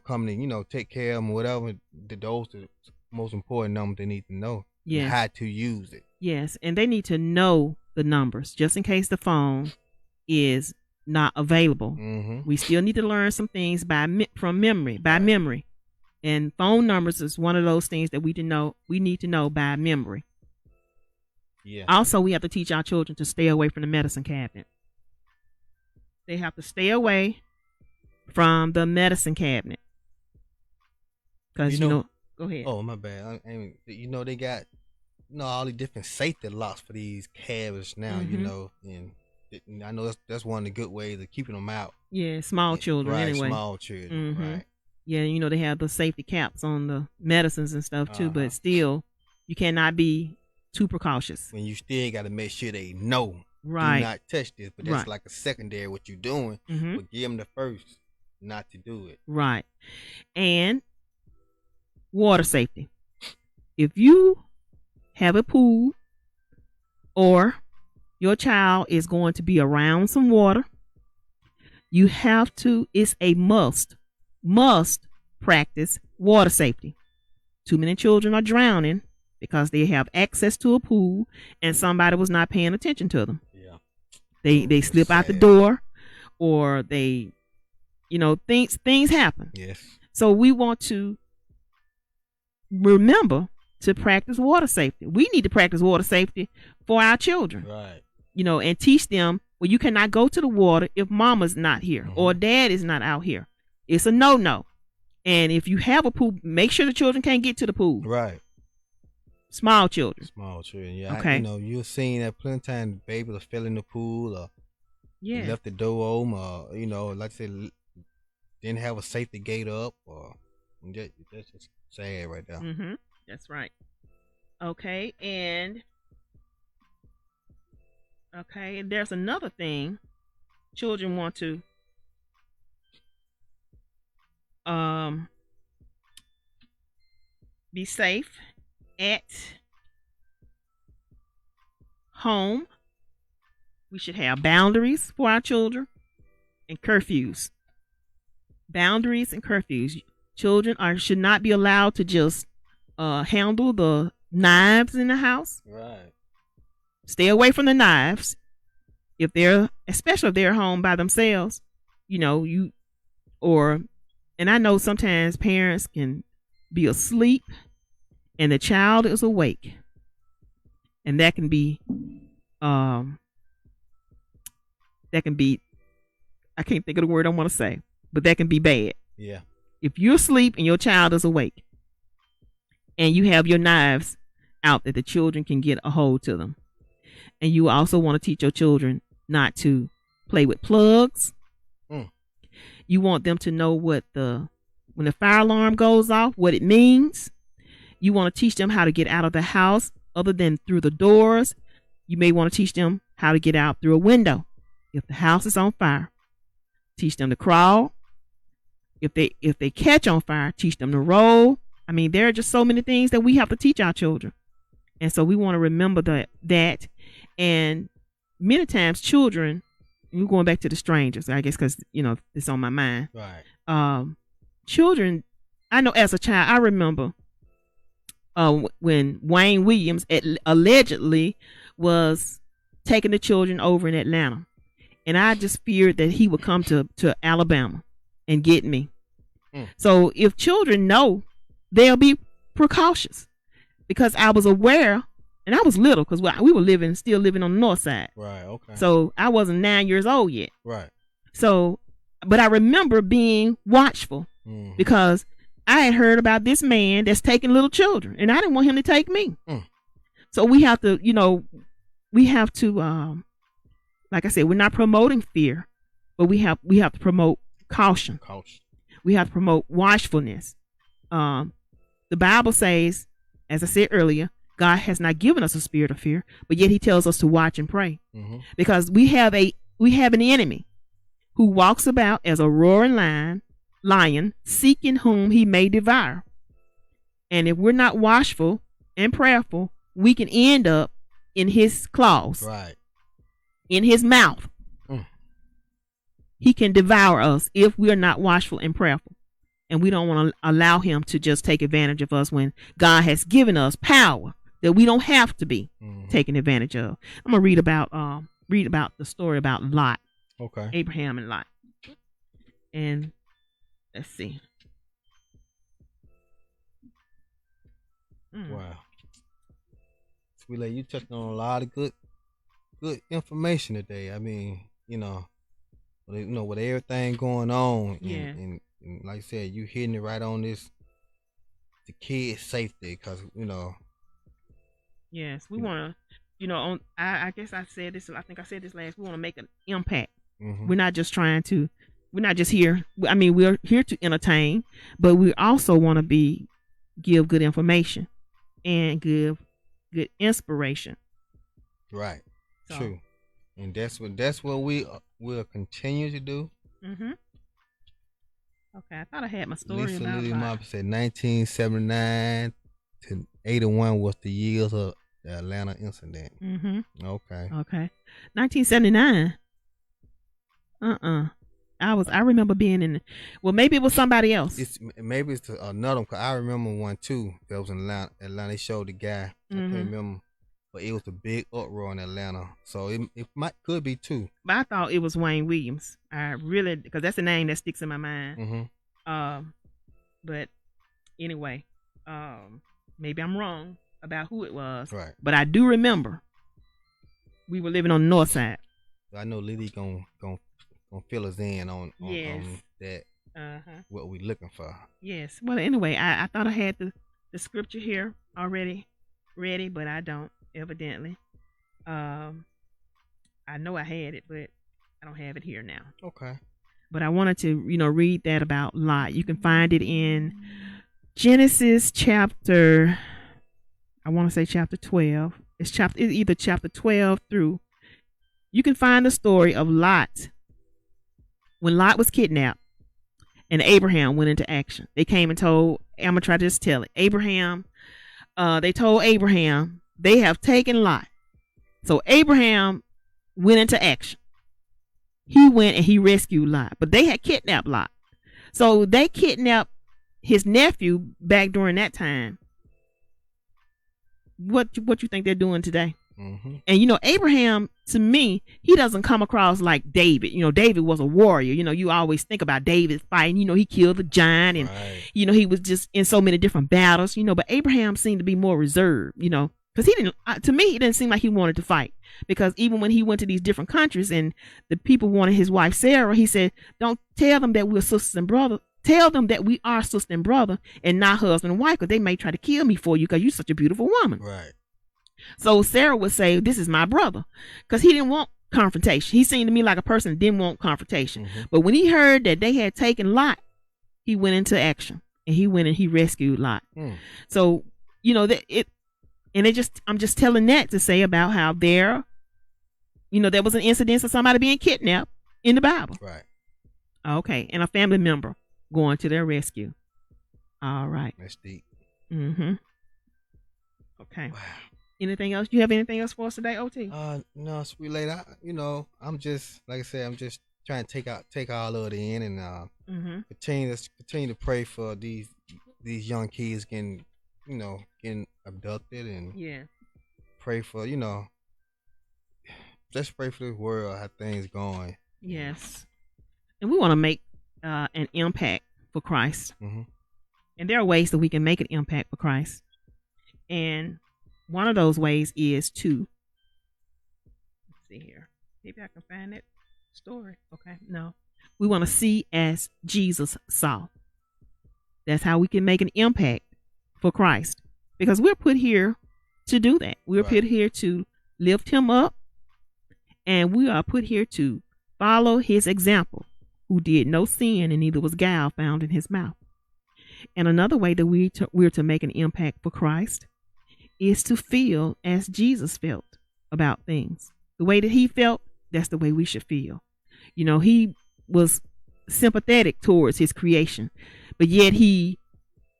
coming to, take care of them or whatever. Those are the most important numbers they need to know. Yes. And how to use it. Yes, and they need to know the numbers just in case the phone is not available. Mm-hmm. We still need to learn some things from memory, memory. And phone numbers is one of those things that we need to know by memory. Yeah. Also, we have to teach our children to stay away from the medicine cabinet. They have to stay away from the medicine cabinet. Because, go ahead. Oh, my bad. I mean, they got, all the different safety locks for these cabinets now, and I know that's one of the good ways of keeping them out. Yeah, small children right, anyway. Small children, right. Yeah, they have the safety caps on the medicines and stuff too, but still, you cannot be too precautious. And you still got to make sure they know Right. do not touch this, but that's Right. like a secondary what you're doing. Mm-hmm. But give them the first not to do it. Right. And water safety. If you have a pool or your child is going to be around some water, you have to, it's a must practice water safety. Too many children are drowning because they have access to a pool and somebody was not paying attention to them. Yeah. They slip out the door, or they, things happen. Yes. So we want to remember to practice water safety. We need to practice water safety for our children. Right. And teach them, well, you cannot go to the water if mama's not here or dad is not out here. It's a no. And if you have a pool, make sure the children can't get to the pool. Right. Small children. Small children. Yeah. Okay. You're seeing that plenty of times babies are fell in the pool or left the door open, or, like I said, didn't have a safety gate up, or that's just sad right there. Mm-hmm. That's right. Okay. And there's another thing. Children want to be safe at home. We should have boundaries for our children and curfews. Boundaries and curfews. Children should not be allowed to just handle the knives in the house. Right. Stay away from the knives. Especially if they're home by themselves, and I know sometimes parents can be asleep and the child is awake, and that can be I can't think of the word I want to say, but that can be bad. Yeah. If you're asleep and your child is awake and you have your knives out that the children can get a hold to them, and you also want to teach your children not to play with plugs. You want them to know when the fire alarm goes off, what it means. You want to teach them how to get out of the house other than through the doors. You may want to teach them how to get out through a window if the house is on fire. Teach them to crawl. If they catch on fire, teach them to roll. I mean, there are just so many things that we have to teach our children. And so we want to remember that. And many times children, we're going back to the strangers, I guess, because, it's on my mind. Right. Children, I know as a child, I remember when Wayne Williams allegedly was taking the children over in Atlanta. And I just feared that he would come to Alabama and get me. So if children know, they'll be precautious, because I was aware, and I was little because we were still living on the north side. Right. Okay. So I wasn't 9 years old yet. Right. So, but I remember being watchful because I had heard about this man that's taking little children, and I didn't want him to take me. So we have to, like I said, we're not promoting fear, but we have to promote caution. We have to promote watchfulness. The Bible says, as I said earlier, God has not given us a spirit of fear, but yet he tells us to watch and pray, because we have an enemy who walks about as a roaring lion, seeking whom he may devour. And if we're not watchful and prayerful, we can end up in his claws, right, in his mouth. He can devour us if we are not watchful and prayerful. And we don't want to allow him to just take advantage of us when God has given us power that we don't have to be taken advantage of. I'm gonna read about the story about Lot. Okay. Abraham and Lot. And let's see. Wow. Sweetie, you touched on a lot of good information today. I mean, with everything going on, and like I said, you hitting it right on the kids' safety, because Yes, we want to, I guess I said this. I think I said this last. We want to make an impact. We're not just here. I mean, we're here to entertain, but we also want to give good information and give good inspiration. Right. So, True. And that's what we will continue to do. Mm-hmm. Okay, I thought I had my story Lisa about Lily Lot. Mop said 1979 to 81 was the years of the Atlanta incident. Mm-hmm. Okay. Okay. 1979. I remember being in. Well, maybe it was somebody else. Maybe it's another one, 'cause I remember one too that was in Atlanta. They showed the guy. I can't remember, but it was a big uproar in Atlanta. So it could be two. But I thought it was Wayne Williams. I really, because that's the name that sticks in my mind. Mm-hmm. But anyway, maybe I'm wrong about who it was. Right. But I do remember we were living on the north side. I know Lily gonna fill us in on Yes. on that. What we looking for. Yes. Well, anyway, I thought I had the scripture here already ready, but I don't, evidently. I know I had it, but I don't have it here now. Okay. But I wanted to, read that about Lot. You can find it in Genesis chapter, I want to say chapter 12. It's either chapter 12 through. You can find the story of Lot when Lot was kidnapped and Abraham went into action. They came and told, I'm going to try to just tell it. They told Abraham, they have taken Lot. So Abraham went into action. He went and he rescued Lot, but they had kidnapped Lot. So they kidnapped his nephew back during that time. What you think they're doing today? Mm-hmm. And Abraham, to me, he doesn't come across like David. David was a warrior. You always think about David fighting. He killed the giant, and Right. He was just in so many different battles. But Abraham seemed to be more reserved. Because he didn't. To me, it didn't seem like he wanted to fight. Because even when he went to these different countries and the people wanted his wife Sarah, he said, "Don't tell them that we're sisters and brothers. Tell them that we are sister and brother, and not husband and wife, because they may try to kill me for you because you're such a beautiful woman." Right. So Sarah would say, "This is my brother," because he didn't want confrontation. He seemed to me like a person that didn't want confrontation. Mm-hmm. But when he heard that they had taken Lot, he went into action and he went and he rescued Lot. So I'm just telling that to say about how there was an incident of somebody being kidnapped in the Bible. Right. Okay, and a family member going to their rescue. All right. That's deep. Mm-hmm. Okay. Wow. Anything else? You have anything else for us today, OT? No, sweet lady. I'm just, like I said, I'm just trying to take all of it in and continue to pray for these young kids getting abducted, and pray for just pray for this world, how things going. Yes. And we want to make an impact for Christ. Mm-hmm. And there are ways that we can make an impact for Christ. And one of those ways is to, let's see here. Maybe I can find that story. Okay. No. We want to see as Jesus saw. That's how we can make an impact for Christ. Because we're put here to do that. We're put here to lift him up. And we are put here to follow his example, who did no sin and neither was guile found in his mouth. And another way that we're to make an impact for Christ is to feel as Jesus felt about things. The way that he felt, that's the way we should feel. He was sympathetic towards his creation, but yet he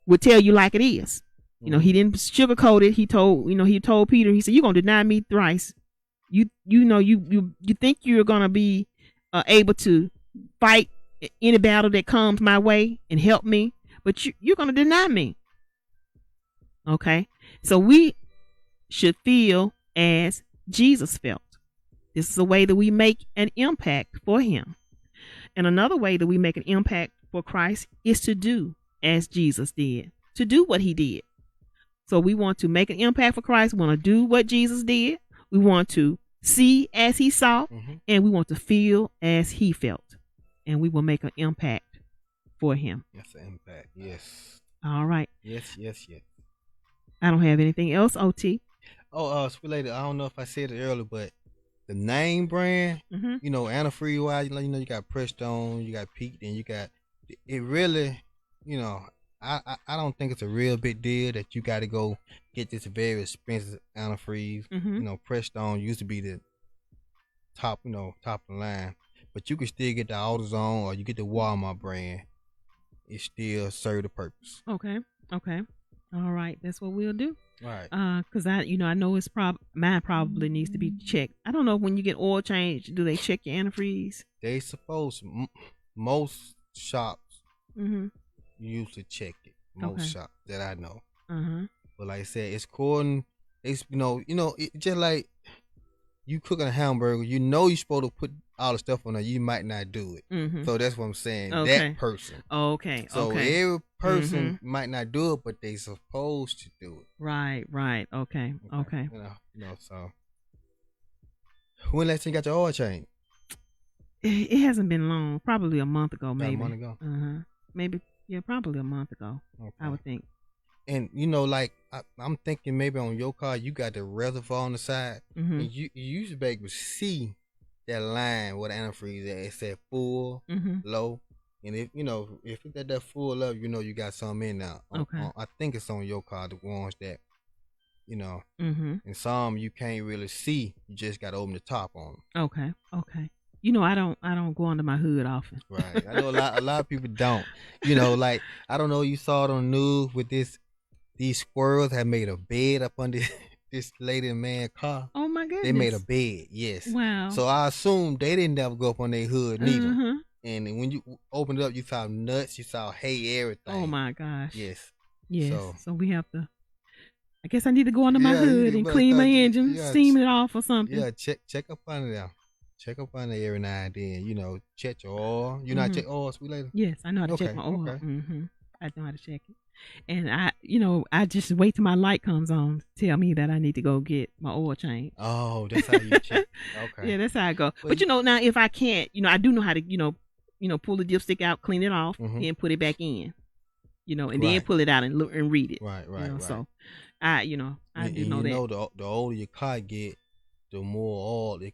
would tell you like it is. He didn't sugarcoat it. He told Peter, he said, "You're going to deny me thrice. You think you're going to be able to fight any battle that comes my way and help me, but you're going to deny me." Okay. So we should feel as Jesus felt. This is a way that we make an impact for him. And another way that we make an impact for Christ is to do as Jesus did, to do what he did. So we want to make an impact for Christ. We want to do what Jesus did. We want to see as he saw, and we want to feel as he felt. And we will make an impact for him. That's an impact. Yes. All right. Yes. I don't have anything else, OT. Oh, sweet lady, I don't know if I said it earlier, but the name brand, antifreeze wise, you got Prestone, you got Peak, and you got it. Really, I don't think it's a real big deal that you got to go get this very expensive antifreeze. Prestone used to be the top, top of the line. But you can still get the AutoZone or you get the Walmart brand. It still serve the purpose. Okay. Okay. All right. That's what we'll do. Right. Cause I know it's mine probably needs to be checked. I don't know when you get oil change, do they check your antifreeze? They supposed most shops Mm-hmm. usually check it. Most Okay. shops that I know. Uh-huh. But like I said, it's according. It's it just like you cooking a hamburger. You're supposed to put all the stuff on there. You might not do it. Mm-hmm. So that's what I'm saying. Okay. That person. Okay. So okay. every person might not do it, but they supposed to do it. Right. Right. Okay. Okay. So when last time you got your oil change? It hasn't been long. Probably a month ago, About maybe. a month ago. Uh-huh. Maybe. Yeah, probably a month ago. Okay. I would think. And like I'm thinking maybe on your car you got the reservoir on the side, Mm-hmm. and you usually be able to see that line where the antifreeze at. It said full, Mm-hmm. low, and if you got that full up, you got some in there. Okay. I think it's on your car, the ones that Mm-hmm. and some you can't really see. You just got to open the top on them. Okay. Okay. I don't go under my hood often. Right. I know a lot of people don't. Like I don't know. You saw it on the news with these squirrels have made a bed up under this lady and man car. Oh my goodness. They made a bed. Yes. Wow. So I assume they didn't never go up on their hood neither. Uh-huh. And when you opened it up, you saw nuts. You saw hay, everything. Oh my gosh. Yes. Yes. So- So we have to. I guess I need to go under my Yeah, you hood and better clean my start- engine, yeah, steam it off or something. Yeah. Check up under there. Check up under every now and then. Check your oil. You know how to Mhm. check oil, sweet lady? Yes, I know how to check Okay, my oil. okay. Mm-hmm. I know how to check it. And I just wait till my light comes on to tell me that I need to go get my oil change. Oh, that's how you check. Okay. Yeah, that's how I go. But But now if I can't, I do know how to, pull the dipstick out, clean it off, Mhm. then put it back in. And then Right. pull it out and look and read it. Right. Right. So I do know that. The older your car get, the more oil it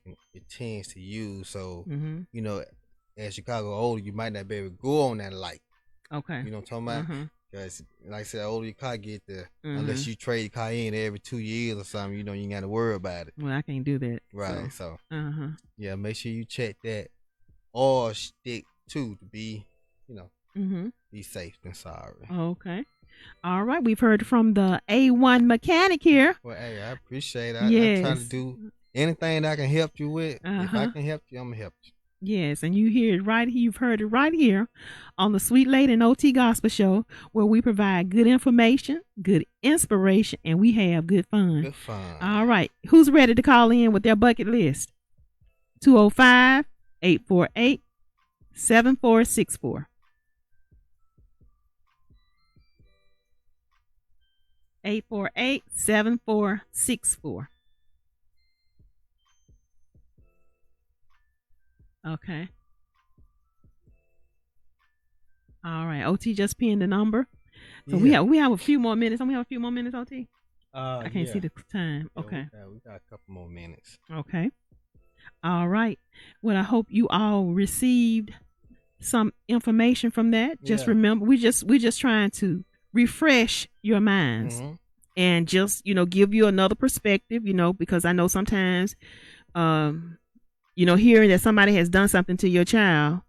tends to use. So Mm-hmm. as Chicago older, you might not be able to go on that light. Okay. You know what I'm talking about? Uh-huh. Because like I said, the older your car get, Mhm. unless you trade your car in every 2 years or something, you ain't got to worry about it. Well, I can't do that. Right. So Uh-huh. yeah, make sure you check that oil stick too to be, Mm-hmm. be safe and sorry. Okay. All right. We've heard from the A1 mechanic here. Well, hey, I appreciate it. I try to Yes. do anything that I can help you with. If I Uh-huh. can help you, I'm gonna help you. Yes, and you've heard it right here on the Sweet Lady and OT Gospel Show, where we provide good information, good inspiration, and we have good fun. Good fun. All right. Who's ready to call in with their bucket list? 205-848-7464. 848-7464. Okay. All right. OT just pinned the number. So we have a few more minutes. Don't we have a few more minutes, OT? I can't see the time. Yeah, Okay. we got a couple more minutes. Okay. All right. Well, I hope you all received some information from that. Just Yeah. remember, we're just trying to refresh your minds Mhm. and just give you another perspective. Because I know sometimes, hearing that somebody has done something to your child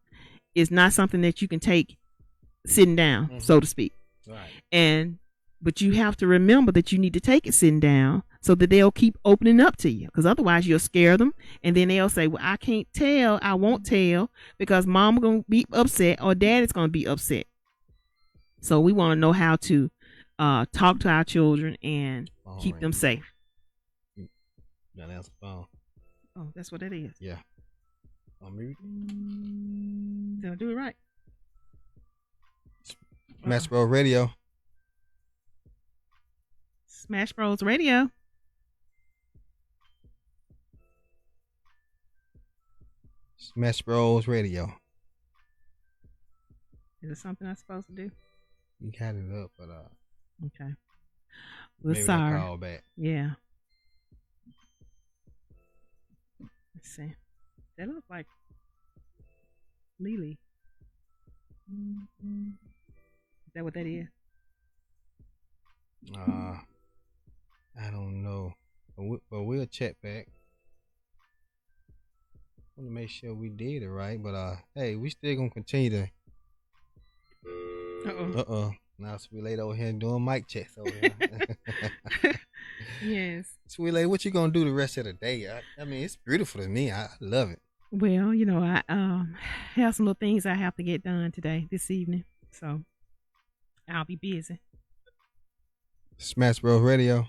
is not something that you can take sitting down, Mhm. so to speak. Right. But you have to remember that you need to take it sitting down so that they'll keep opening up to you, because otherwise you'll scare them, and then they'll say, well, I can't tell, I won't tell because mom gonna be upset or dad is gonna be upset. So we want to know how to talk to our children and Phone keep them ring. safe. Gotta answer the phone. Oh, that's what that is. Yeah. On mute. Did I do it right? Smash Bros Radio. Smash Bros Radio. Smash Bros Radio. Is it something I'm supposed to do? You got it up, but Okay. We're maybe sorry. I call back. Yeah. Let's see. That looks like Lily. Is that what that is? I don't know, but we'll check back. Want to make sure we did it right, but hey, we still gonna continue to. Now Sweet Lady over here doing mic checks over here. Yes. Sweet Lady, what you gonna do the rest of the day? I mean, it's beautiful to me. I love it. Well, I have some little things I have to get done this evening. So I'll be busy. Smash Bros Radio.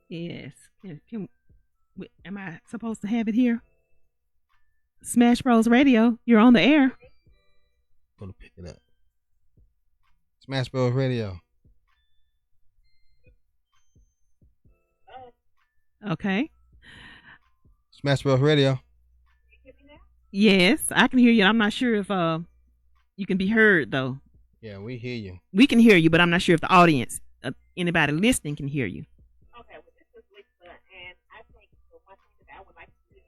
Yes. Am I supposed to have it here? Smash Bros Radio, you're on the air. Gonna pick it up. Smash Bros Radio. Okay. Smash Bros Radio. Yes, I can hear you. I'm not sure if you can be heard though. Yeah, we hear you. We can hear you, but I'm not sure if the audience, anybody listening, can hear you. Okay, well, this is Lisa, and I think the one thing that I would like to do is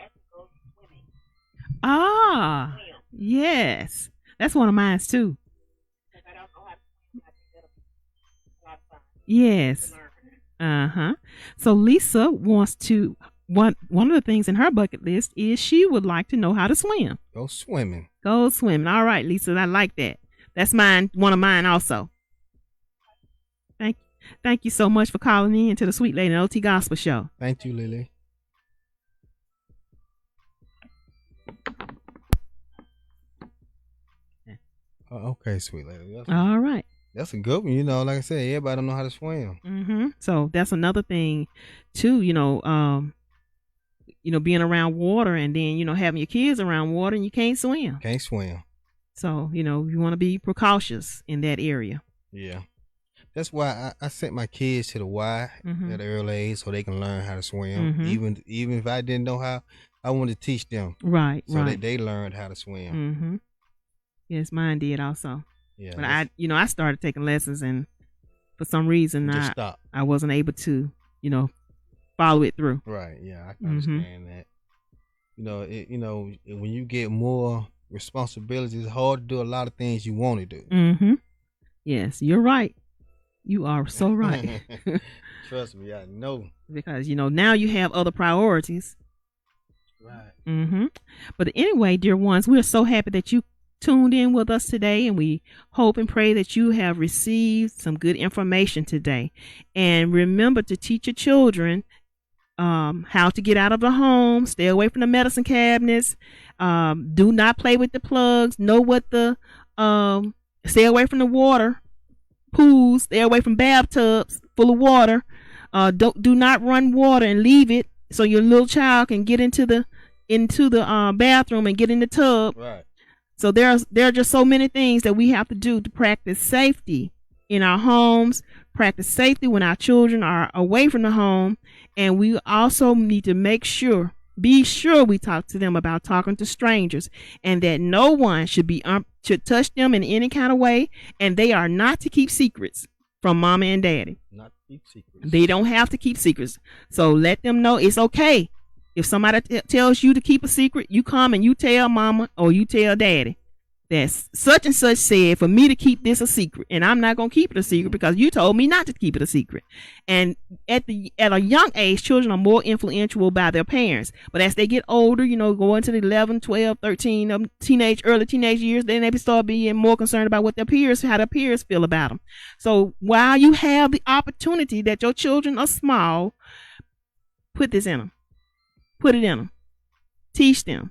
actually go swimming. Ah, yes, that's one of mine too. Because I don't know how to swim, and I think that'll be a lot of fun. Yes. So Lisa wants to. One of the things in her bucket list is she would like to know how to swim. Go swimming. Go swimming. All right, Lisa, I like that. That's one of mine also. Thank you so much for calling in to the Sweet Lady and OT Gospel Show. Thank you, Lily. Okay, Sweet Lady. All right. That's a good one. Like I said, everybody don't know how to swim. So that's another thing, too. Being around water, and then having your kids around water, and you can't swim. Can't swim. So you want to be precautious in that area. Yeah, that's why I sent my kids to the Y at an early age so they can learn how to swim. Even if I didn't know how, I wanted to teach them. Right. So that they learned how to swim. Yes, mine did also. Yeah, but I started taking lessons, and for some reason I wasn't able to, follow it through. Right. Yeah, I can understand that. When you get more responsibilities, it's hard to do a lot of things you want to do. Yes, you're right. You are so right. Trust me, I know. Because now you have other priorities. Right. But anyway, dear ones, we're so happy that you tuned in with us today, and we hope and pray that you have received some good information today. And remember to teach your children how to get out of the home, stay away from the medicine cabinets, do not play with the plugs, know what stay away from the water pools, stay away from bathtubs full of water. Do not run water and leave it so your little child can get into the bathroom and get in the tub. Right. So there are just so many things that we have to do to practice safety in our homes, practice safety when our children are away from the home, and we also need to be sure we talk to them about talking to strangers, and that no one should touch them in any kind of way, and they are not to keep secrets from mama and daddy. Not to keep secrets. They don't have to keep secrets. So let them know it's okay. If somebody tells you to keep a secret, you come and you tell mama or you tell daddy that such and such said for me to keep this a secret, and I'm not going to keep it a secret because you told me not to keep it a secret. And at a young age, children are more influential by their parents. But as they get older, go into the 11, 12, 13, early teenage years, then they start being more concerned about how their peers feel about them. So while you have the opportunity that your children are small, put this in them. Put it in them. Teach them.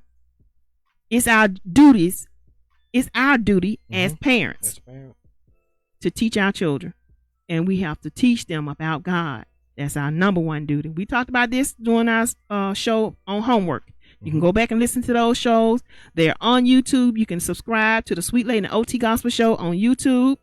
It's our duty as parents to teach our children. And we have to teach them about God. That's our number one duty. We talked about this during our show on homework. You can go back and listen to those shows. They're on YouTube. You can subscribe to the Sweet Lady and OT Gospel Show on YouTube.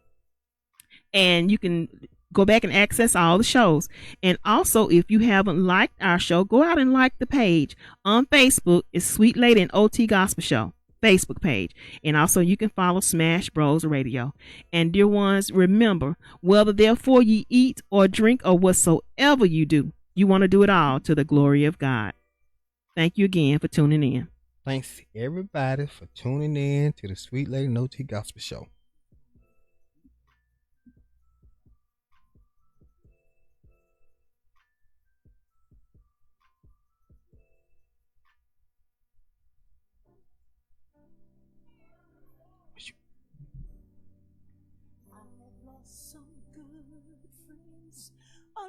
And you can go back and access all the shows. And also, if you haven't liked our show, go out and like the page on Facebook. It's Sweet Lady and OT Gospel Show Facebook page. And also you can follow Smash Bros Radio. And dear ones, remember, whether therefore ye eat or drink or whatsoever you do, you want to do it all to the glory of God. Thank you again for tuning in. Thanks everybody for tuning in to the Sweet Lady and OT Gospel Show.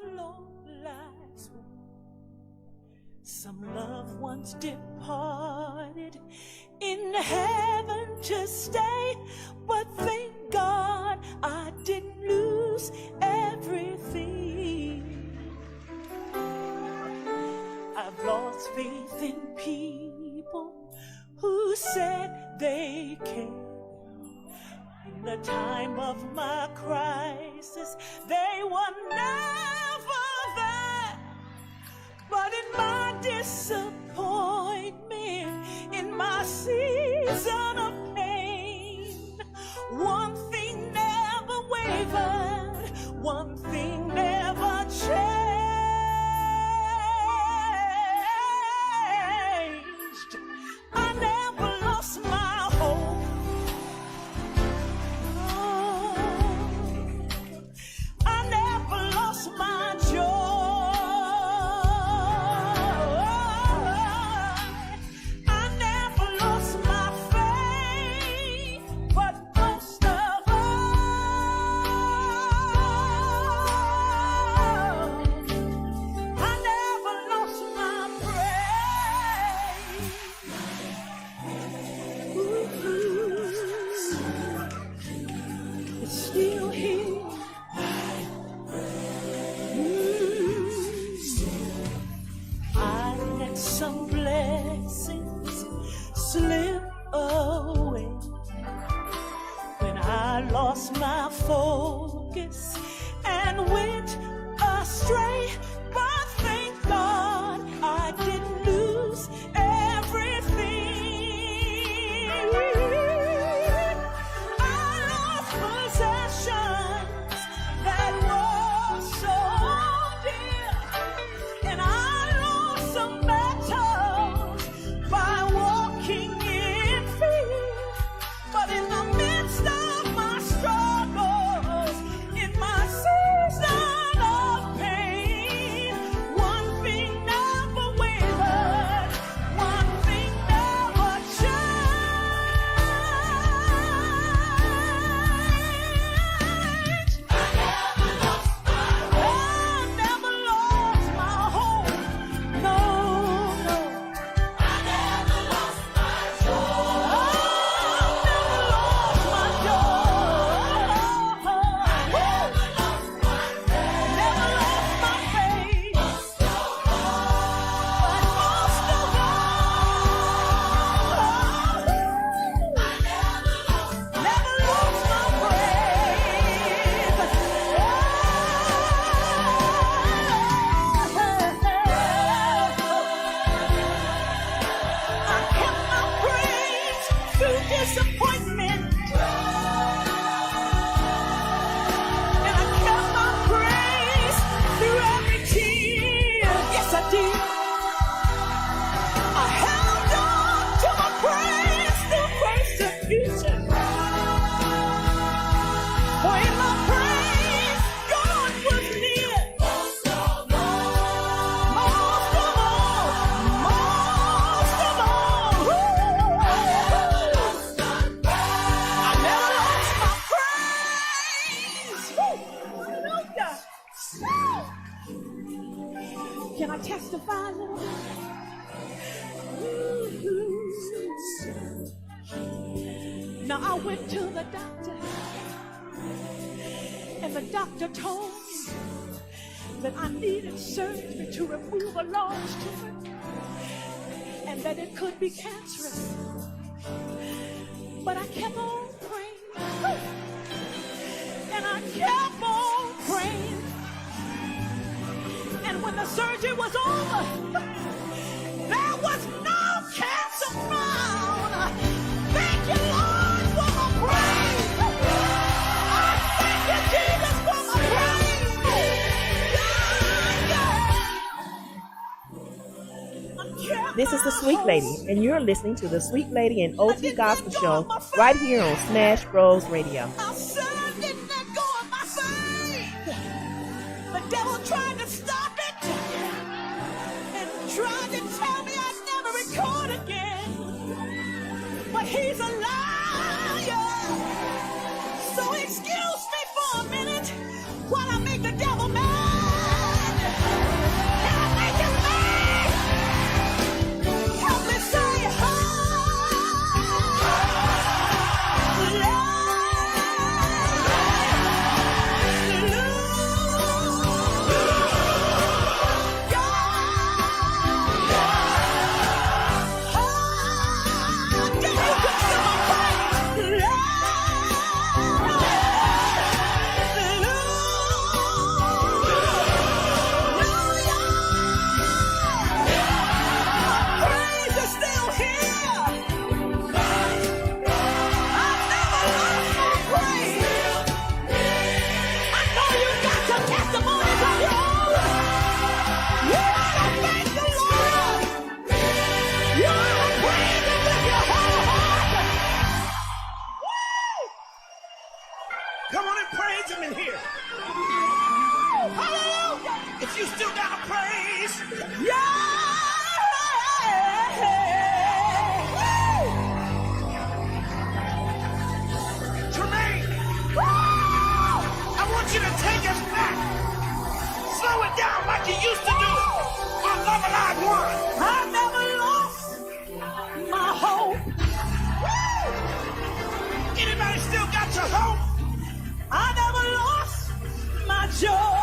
along life's way. Some loved ones departed in heaven to stay, but thank God I didn't lose everything. I've lost faith in people who said they cared. In the time of my crisis, they were never there. But in my disappointment, in my season of pain, one thing never wavered, one thing never changed. I never lost my hope. I never lost my joy. I never lost my faith. But most of all, I never lost my praise. It's still here. I let some blessings slip away when I lost my focus and went astray. But thank God I didn't lose everything. I lost possessions that were so dear, and I lost some battles by walking in fear. But in the midst of my struggles, in my season of pain, one thing never wavered, one thing never changed. I never lost my hope. No, no. I never lost my joy. I never lost my joy. I never lost my faith. Never lost my faith. Most of all, most of all, I never lost my I kept my praise through disappointment, and I kept my praise through every tear. Yes, I did. I held on to my praise through persecution. For in my praise, God was near. Most of all, most of all, most of all. I never lost my praise. Hallelujah. Can I testify a little bit? Now I went to the doctor, and the doctor told me that I needed surgery to remove a large tumor, and that it could be cancerous. But I kept on praying, and I kept on praying. And when the surgery was over, there was no cancer found. Thank you, Lord, for my praise. I thank you, Jesus, for my praise. This is the Sweet Lady, and you're listening to the Sweet Lady and OT Gospel Show right here on Smash Bros Radio. I said I didn't let go of my faith. The devil tried to stop it and tried to tell me I'd never record again. But he's a liar. So excuse me for a minute while I make the devil mad. If you still got a praise, Tremaine, I want you to take us back. Slow it down like you used to do on Love Alive 1. I never lost my hope. Anybody still got your hope? I never lost my joy.